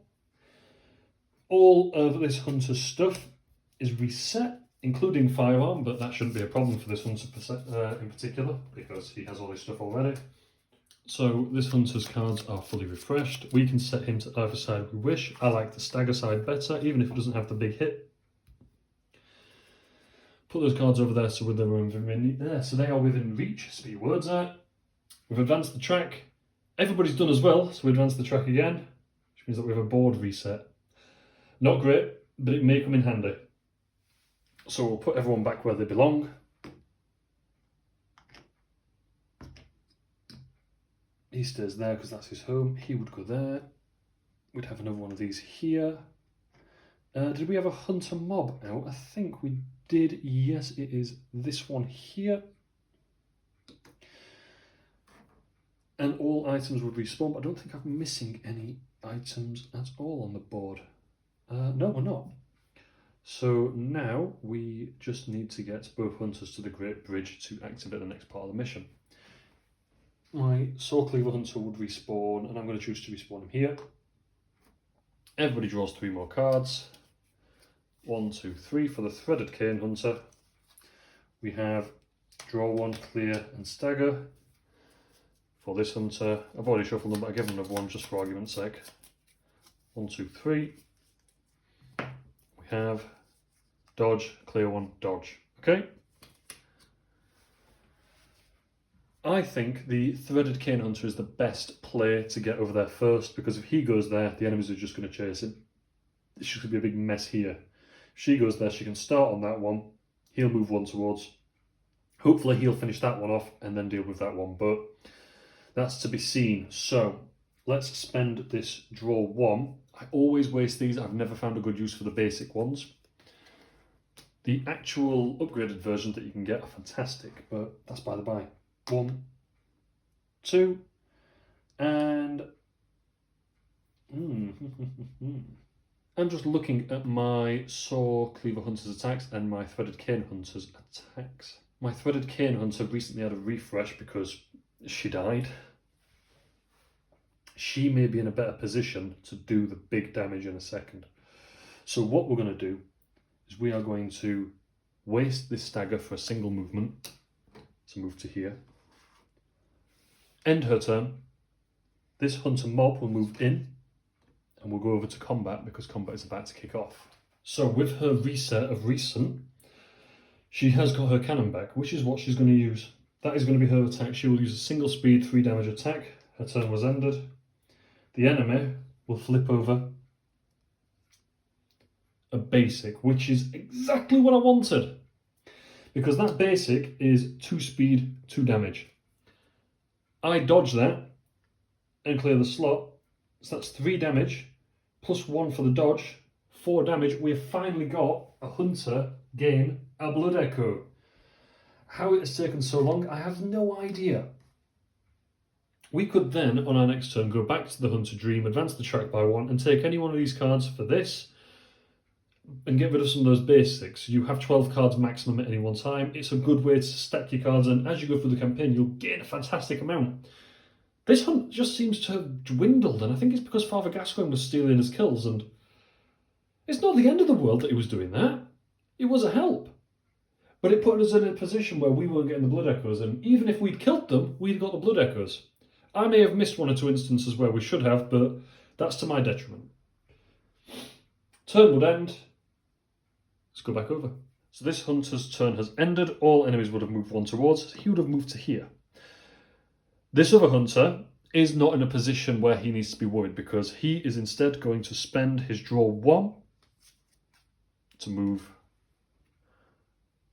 All of this hunter's stuff is reset, including firearm, but that shouldn't be a problem for this hunter in particular, because he has all his stuff already. So this hunter's cards are fully refreshed. We can set him to either side we wish. I like the stagger side better, even if it doesn't have the big hit. Put those cards over there so they're within there. So they are within reach. Speak your words out. We've advanced the track. Everybody's done as well, so we advance the track again, which means that we have a board reset. Not great, but it may come in handy. So we'll put everyone back where they belong. He stays there because that's his home. He would go there. We'd have another one of these here. Did we have a hunter mob out? I think we did. Yes, it is this one here. And all items would respawn, but I don't think I'm missing any items at all on the board. No, we're not. So now we just need to get both hunters to the Great Bridge to activate the next part of the mission. My Saw Cleaver Hunter would respawn, and I'm going to choose to respawn him here. Everybody draws 3 more cards. 1, 2, 3 for the Threaded Cane Hunter. We have draw 1, clear, and stagger. For this hunter, I've already shuffled them, but I give them another one just for argument's sake. 1, 2, 3. We have dodge, clear 1, dodge. Okay. I think the Threaded Cane Hunter is the best play to get over there first, because if he goes there, the enemies are just going to chase him. It's just going to be a big mess here. If she goes there, she can start on that one. He'll move 1 towards. Hopefully he'll finish that one off and then deal with that one, but that's to be seen. So let's spend this draw 1. I always waste these. I've never found a good use for the basic ones. The actual upgraded versions that you can get are fantastic, but that's by the by. 1, 2, and I'm just looking at my Saw Cleaver Hunter's attacks and my Threaded Cane Hunter's attacks. My Threaded Cane Hunter recently had a refresh because she died. She may be in a better position to do the big damage in a second. So what we're going to do is we are going to waste this stagger for a single movement. So move to here. End her turn. This hunter mob will move in and we'll go over to combat because combat is about to kick off. So with her reset of recent, she has got her cannon back, which is what she's going to use. That is going to be her attack. She will use a single speed 3 damage attack. Her turn was ended. The enemy will flip over a basic, which is exactly what I wanted. Because that basic is 2 speed, 2 damage. I dodge that and clear the slot. So that's 3 damage, plus 1 for the dodge, 4 damage. We've finally got a hunter gain a blood echo. How it has taken so long, I have no idea. We could then, on our next turn, go back to the Hunter Dream, advance the track by 1, and take any one of these cards for this, and get rid of some of those basics. You have 12 cards maximum at any one time. It's a good way to stack your cards, and as you go through the campaign, you'll gain a fantastic amount. This hunt just seems to have dwindled, and I think it's because Father Gascoigne was stealing his kills, and it's not the end of the world that he was doing that. It was a help. But it put us in a position where we weren't getting the blood echoes, and even if we'd killed them, we'd got the blood echoes. I may have missed 1 or 2 instances where we should have, but that's to my detriment. Turn would end. Let's go back over. So this hunter's turn has ended. All enemies would have moved 1 towards. He would have moved to here. This other hunter is not in a position where he needs to be worried because he is instead going to spend his draw 1 to move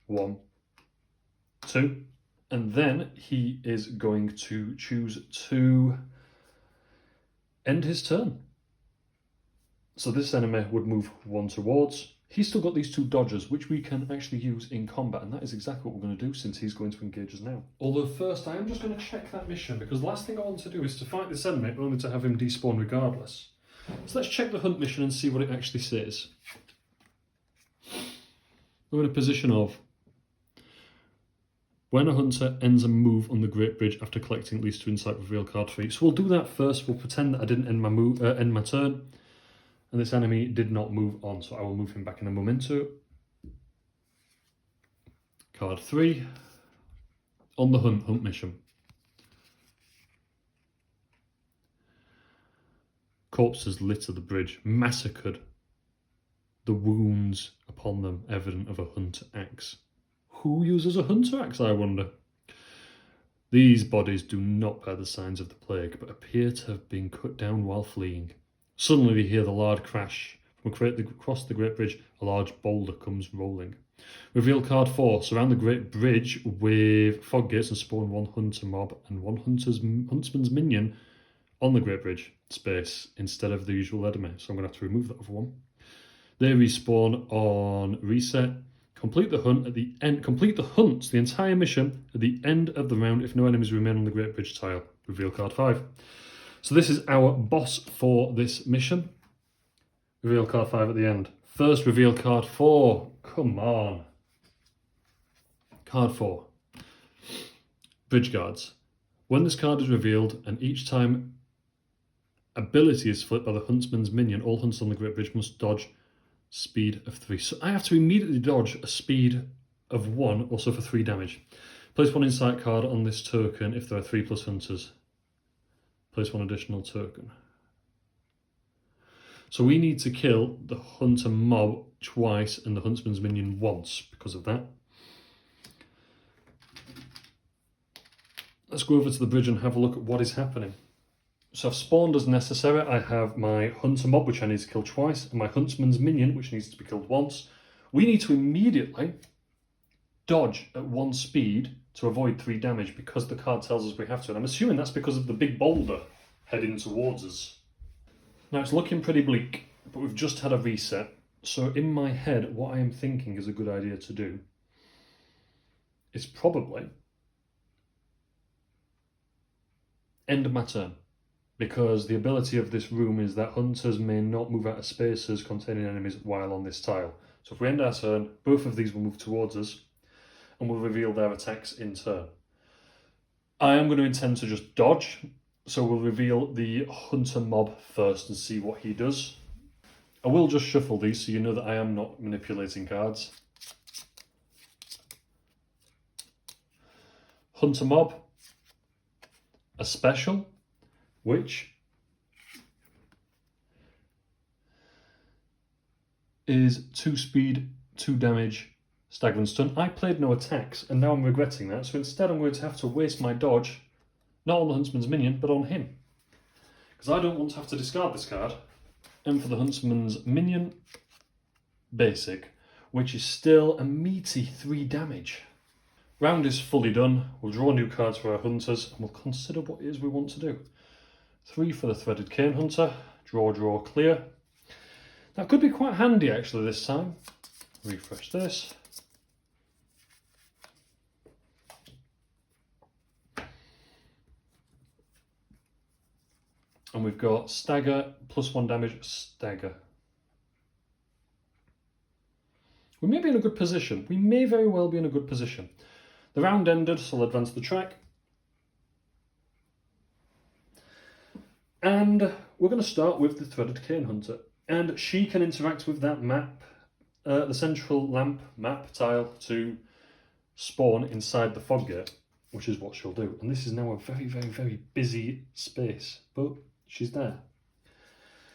1, 2. And then he is going to choose to end his turn. So this enemy would move 1 towards. He's still got these 2 dodges, which we can actually use in combat, and that is exactly what we're going to do since he's going to engage us now. Although first, I am just going to check that mission, because the last thing I want to do is to fight this enemy, only to have him despawn regardless. So let's check the hunt mission and see what it actually says. We're in a position of when a hunter ends a move on the Great Bridge after collecting at least 2 insight, reveal card 3. So we'll do that first. We'll pretend that I didn't end my turn, and this enemy did not move on. So I will move him back in a momento. Card 3 on the hunt mission. Corpses litter the bridge, massacred. The wounds upon them evident of a hunter axe. Who uses a hunter axe, I wonder? These bodies do not bear the signs of the plague, but appear to have been cut down while fleeing. Suddenly they hear the loud crash. From across the Great Bridge, a large boulder comes rolling. Reveal card 4. Surround the Great Bridge with fog gates and spawn 1 hunter mob and 1 huntsman's minion on the Great Bridge space instead of the usual enemy. So I'm going to have to remove that other one. They respawn on reset. Complete the hunt at the end. Complete the hunt, the entire mission, at the end of the round if no enemies remain on the Great Bridge tile. Reveal card 5. So this is our boss for this mission. Reveal card 5 at the end. First reveal card 4. Come on. Card 4. Bridge guards. When this card is revealed, and each time ability is flipped by the huntsman's minion, all hunters on the Great Bridge must dodge speed of 3. So I have to immediately dodge a speed of 1, also for 3 damage. Place 1 insight card on this token if there are 3+ hunters. Place 1 additional token. So we need to kill the hunter mob twice and the huntsman's minion once because of that. Let's go over to the bridge and have a look at what is happening. So I've spawned as necessary. I have my hunter mob, which I need to kill twice, and my huntsman's minion, which needs to be killed once. We need to immediately dodge at 1 speed to avoid 3 damage because the card tells us we have to. And I'm assuming that's because of the big boulder heading towards us. Now it's looking pretty bleak, but we've just had a reset. So in my head, what I am thinking is a good idea to do is probably end my turn, because the ability of this room is that hunters may not move out of spaces containing enemies while on this tile. So if we end our turn, both of these will move towards us and will reveal their attacks in turn. I am going to intend to just dodge, so we'll reveal the hunter mob first and see what he does. I will just shuffle these so you know that I am not manipulating cards. Hunter mob, a special, which is 2 speed, 2 damage, stagger and stun. I played no attacks and now I'm regretting that, so instead I'm going to have to waste my dodge, not on the huntsman's minion, but on him. Because I don't want to have to discard this card. And for the huntsman's minion, basic, which is still a meaty 3 damage. Round is fully done. We'll draw new cards for our hunters and we'll consider what it is we want to do. 3 for the threaded cane hunter. Draw, draw, clear. That could be quite handy actually this time. Refresh this. And we've got stagger, +1 damage, stagger. We may be in a good position. We may very well be in a good position. The round ended, so I'll advance the track. And we're going to start with the threaded cane hunter. And she can interact with that map, the central lamp map tile, to spawn inside the fog gate, which is what she'll do. And this is now a very, very, very busy space, but she's there.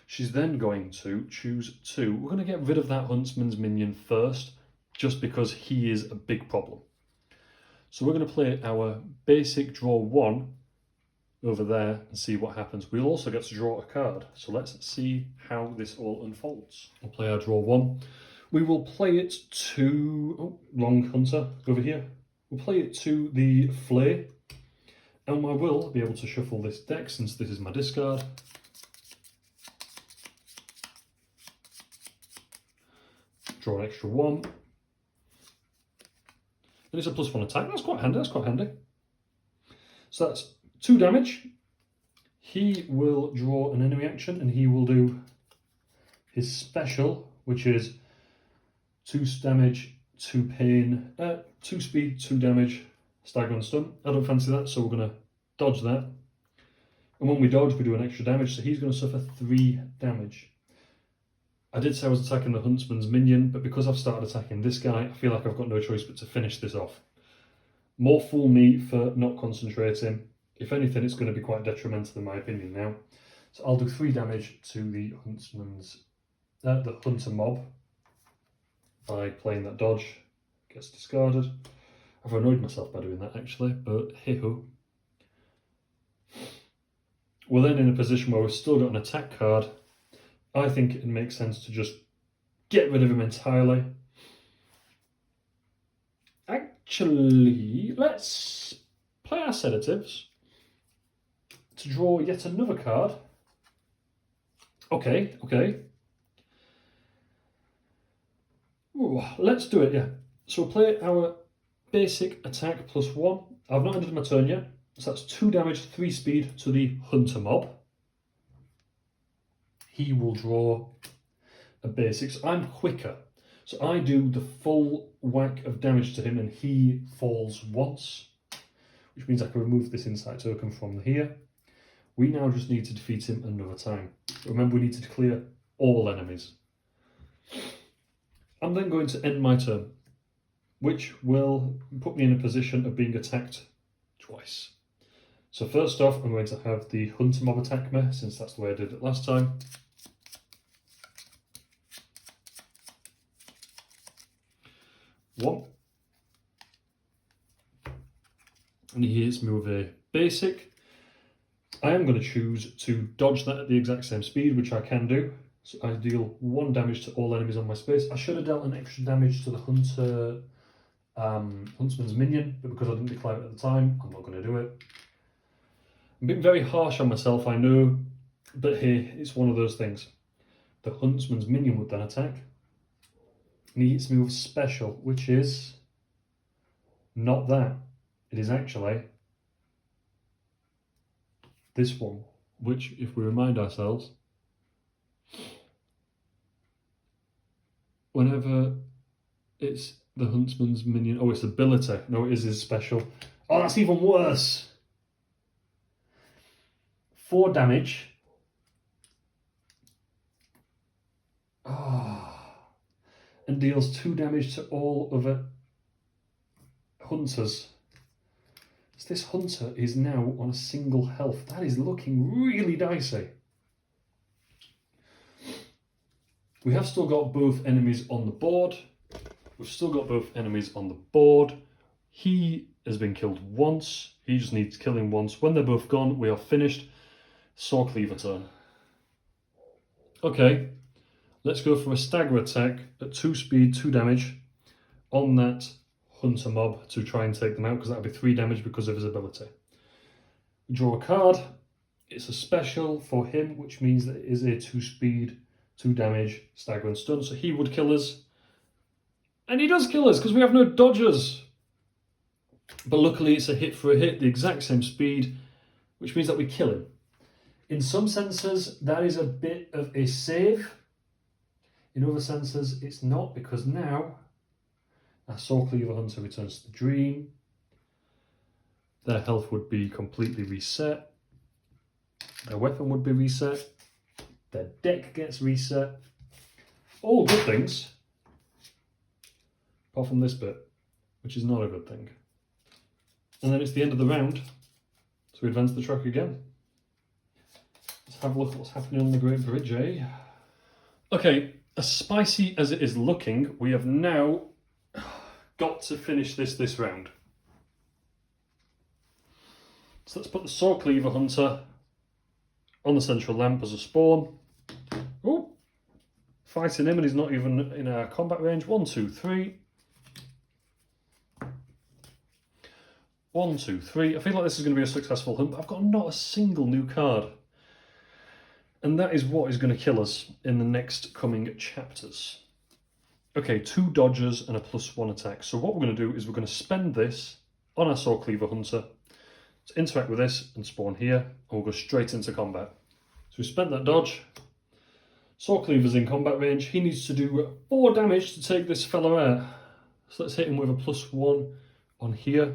She's then going to choose 2. We're going to get rid of that huntsman's minion first, just because he is a big problem. So we're going to play our basic draw 1 over there and see what happens. We'll also get to draw a card, so let's see how this all unfolds. We'll play our draw 1. We will play it to long hunter over here. We'll play it to the flay, and I will be able to shuffle this deck since this is my discard. Draw an extra 1. And it's a +1 attack. That's quite handy. That's quite handy. So that's 2 damage. He will draw an enemy action and he will do his special, which is 2 damage, 2 pain, 2 speed, 2 damage, stagger and stun. I don't fancy that, so we're going to dodge that. And when we dodge, we do an extra damage, so he's going to suffer 3 damage. I did say I was attacking the huntsman's minion, but because I've started attacking this guy, I feel like I've got no choice but to finish this off. More fool me for not concentrating. If anything, it's going to be quite detrimental in my opinion now. So I'll do 3 damage to the the hunter mob by playing that dodge. Gets discarded. I've annoyed myself by doing that actually, but hey ho. We're then in a position where we've still got an attack card. I think it makes sense to just get rid of him entirely. Actually, let's play our sedatives to draw yet another card. Okay. Ooh, let's do it, yeah. So we'll play our basic attack +1. I've not ended my turn yet. So that's 2 damage, 3 speed to the hunter mob. He will draw a basic. So I'm quicker. So I do the full whack of damage to him and he falls once, which means I can remove this insight token from here. We now just need to defeat him another time. Remember, we need to clear all enemies. I'm then going to end my turn, which will put me in a position of being attacked twice. So first off, I'm going to have the hunter mob attack me, since that's the way I did it last time. One. And he hits me with a basic. I am going to choose to dodge that at the exact same speed, which I can do. So I deal 1 damage to all enemies on my space. I should have dealt an extra damage to the huntsman's minion, but because I didn't declare it at the time, I'm not going to do it. I'm being very harsh on myself, I know, but hey, it's one of those things. The huntsman's minion would then attack. And he hits me with special, which is not that. It is actually this one, which, if we remind ourselves, whenever it's the huntsman's minion, oh, it's ability. No, it is his special. Oh, that's even worse. 4 damage. And deals 2 damage to all other hunters. So this hunter is now on a single health. That is looking really dicey. We have still got both enemies on the board. We've still got both enemies on the board. He has been killed once. He just needs to kill him once. When they're both gone, we are finished. Saw Cleaver turn. Okay, let's go for a stagger attack at 2 speed, 2 damage on that hunter mob to try and take them out, because that'll be 3 damage because of his ability. We draw a card. It's a special for him, which means that it is a 2 speed, 2 damage, stagger and stun. So he would kill us. And he does kill us because we have no dodgers. But luckily it's a hit for a hit, the exact same speed, which means that we kill him. In some senses, that is a bit of a save. In other senses, it's not, because now our Saw Cleaver Hunter returns to the dream. Their health would be completely reset. Their weapon would be reset. Their deck gets reset. All good things. Apart from this bit, which is not a good thing. And then it's the end of the round, so we advance the track again. Let's have a look at what's happening on the Great Bridge, eh? Okay, as spicy as it is looking, we have now got to finish this round. So let's put the Saw Cleaver Hunter on the central lamp as a spawn. Oh, fighting him, and he's not even in our combat range. 1, 2, 3. 1, 2, 3. I feel like this is going to be a successful hunt, but I've got not a single new card. And that is what is going to kill us in the next coming chapters. Okay, 2 dodgers and a +1 attack. So what we're going to do is we're going to spend this on our Saw Cleaver Hunter to interact with this and spawn here, and we'll go straight into combat. So we spent that dodge. Saw Cleaver's in combat range. He needs to do 4 damage to take this fella out. So let's hit him with a +1 on here.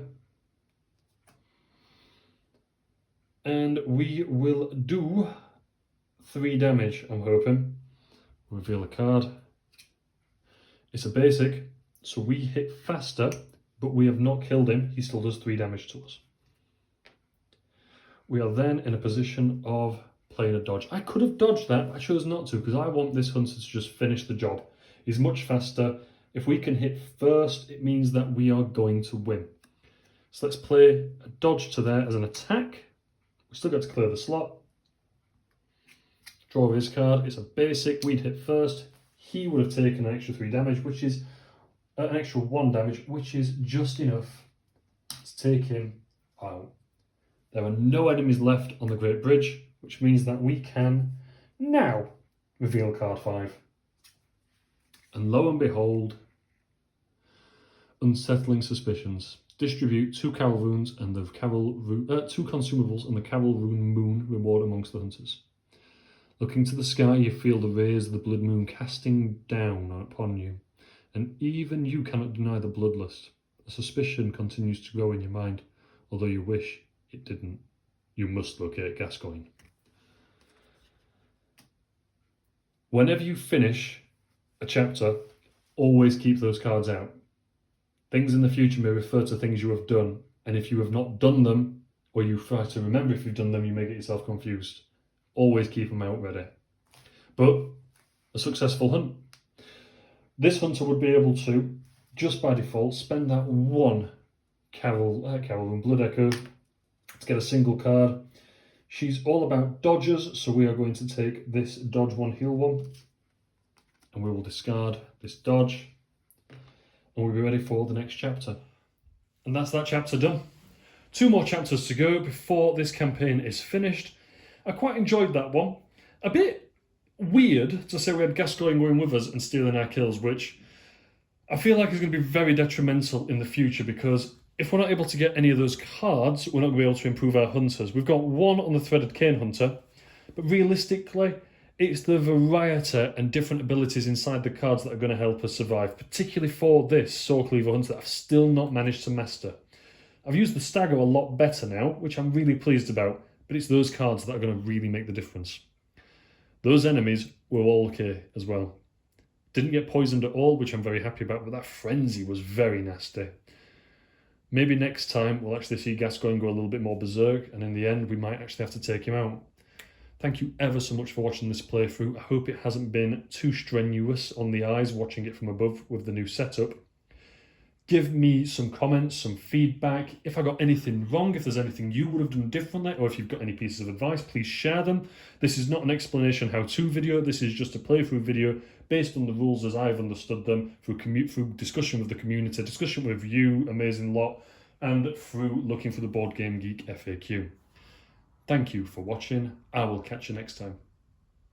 And we will do 3 damage, I'm hoping. Reveal a card. It's a basic, so we hit faster, but we have not killed him. He still does 3 damage to us. We are then in a position of playing a dodge. I could have dodged that, but I chose not to, because I want this hunter to just finish the job. He's much faster. If we can hit first, it means that we are going to win. So let's play a dodge to there as an attack. We still got to clear the slot. Draw his card. It's a basic. We'd hit first. He would have taken an extra 3 damage, which is an extra 1 damage, which is just enough to take him out. There are no enemies left on the Great Bridge, which means that we can now reveal card 5. And lo and behold, unsettling suspicions. Distribute 2 Carol runes and the 2 consumables and the Carol rune moon reward amongst the hunters. Looking to the sky, you feel the rays of the blood moon casting down upon you, and even you cannot deny the bloodlust. A suspicion continues to grow in your mind, although you wish it didn't. You must locate Gascoigne. Whenever you finish a chapter, always keep those cards out. Things in the future may refer to things you have done, and if you have not done them, or you try to remember if you've done them, you may get yourself confused. Always keep them out ready. But a successful hunt. This hunter would be able to, just by default, spend that 1 Carol and Blood Echo to get a single card. She's all about dodgers, so we are going to take this dodge 1, heal 1, and we will discard this dodge, and we'll be ready for the next chapter. And that's that chapter done. 2 more chapters to go before this campaign is finished. I quite enjoyed that one. A bit weird to say we had Gascoigne going with us and stealing our kills, which I feel like it's going to be very detrimental in the future because if we're not able to get any of those cards, we're not going to be able to improve our hunters. We've got one on the Threaded Cane Hunter, but realistically, it's the variety and different abilities inside the cards that are going to help us survive, particularly for this Soul Cleaver Hunter that I've still not managed to master. I've used the Stagger a lot better now, which I'm really pleased about, but it's those cards that are going to really make the difference. Those enemies were all okay as well. Didn't get poisoned at all, which I'm very happy about, but that frenzy was very nasty. Maybe next time we'll actually see Gascoigne go a little bit more berserk, and in the end we might actually have to take him out. Thank you ever so much for watching this playthrough. I hope it hasn't been too strenuous on the eyes watching it from above with the new setup. Give me some comments, some feedback. If I got anything wrong, if there's anything you would have done differently, or if you've got any pieces of advice, please share them. This is not an explanation how-to video. This is just a playthrough video based on the rules as I've understood them through discussion with the community, discussion with you, amazing lot, and through looking for the Board Game Geek FAQ. Thank you for watching. I will catch you next time.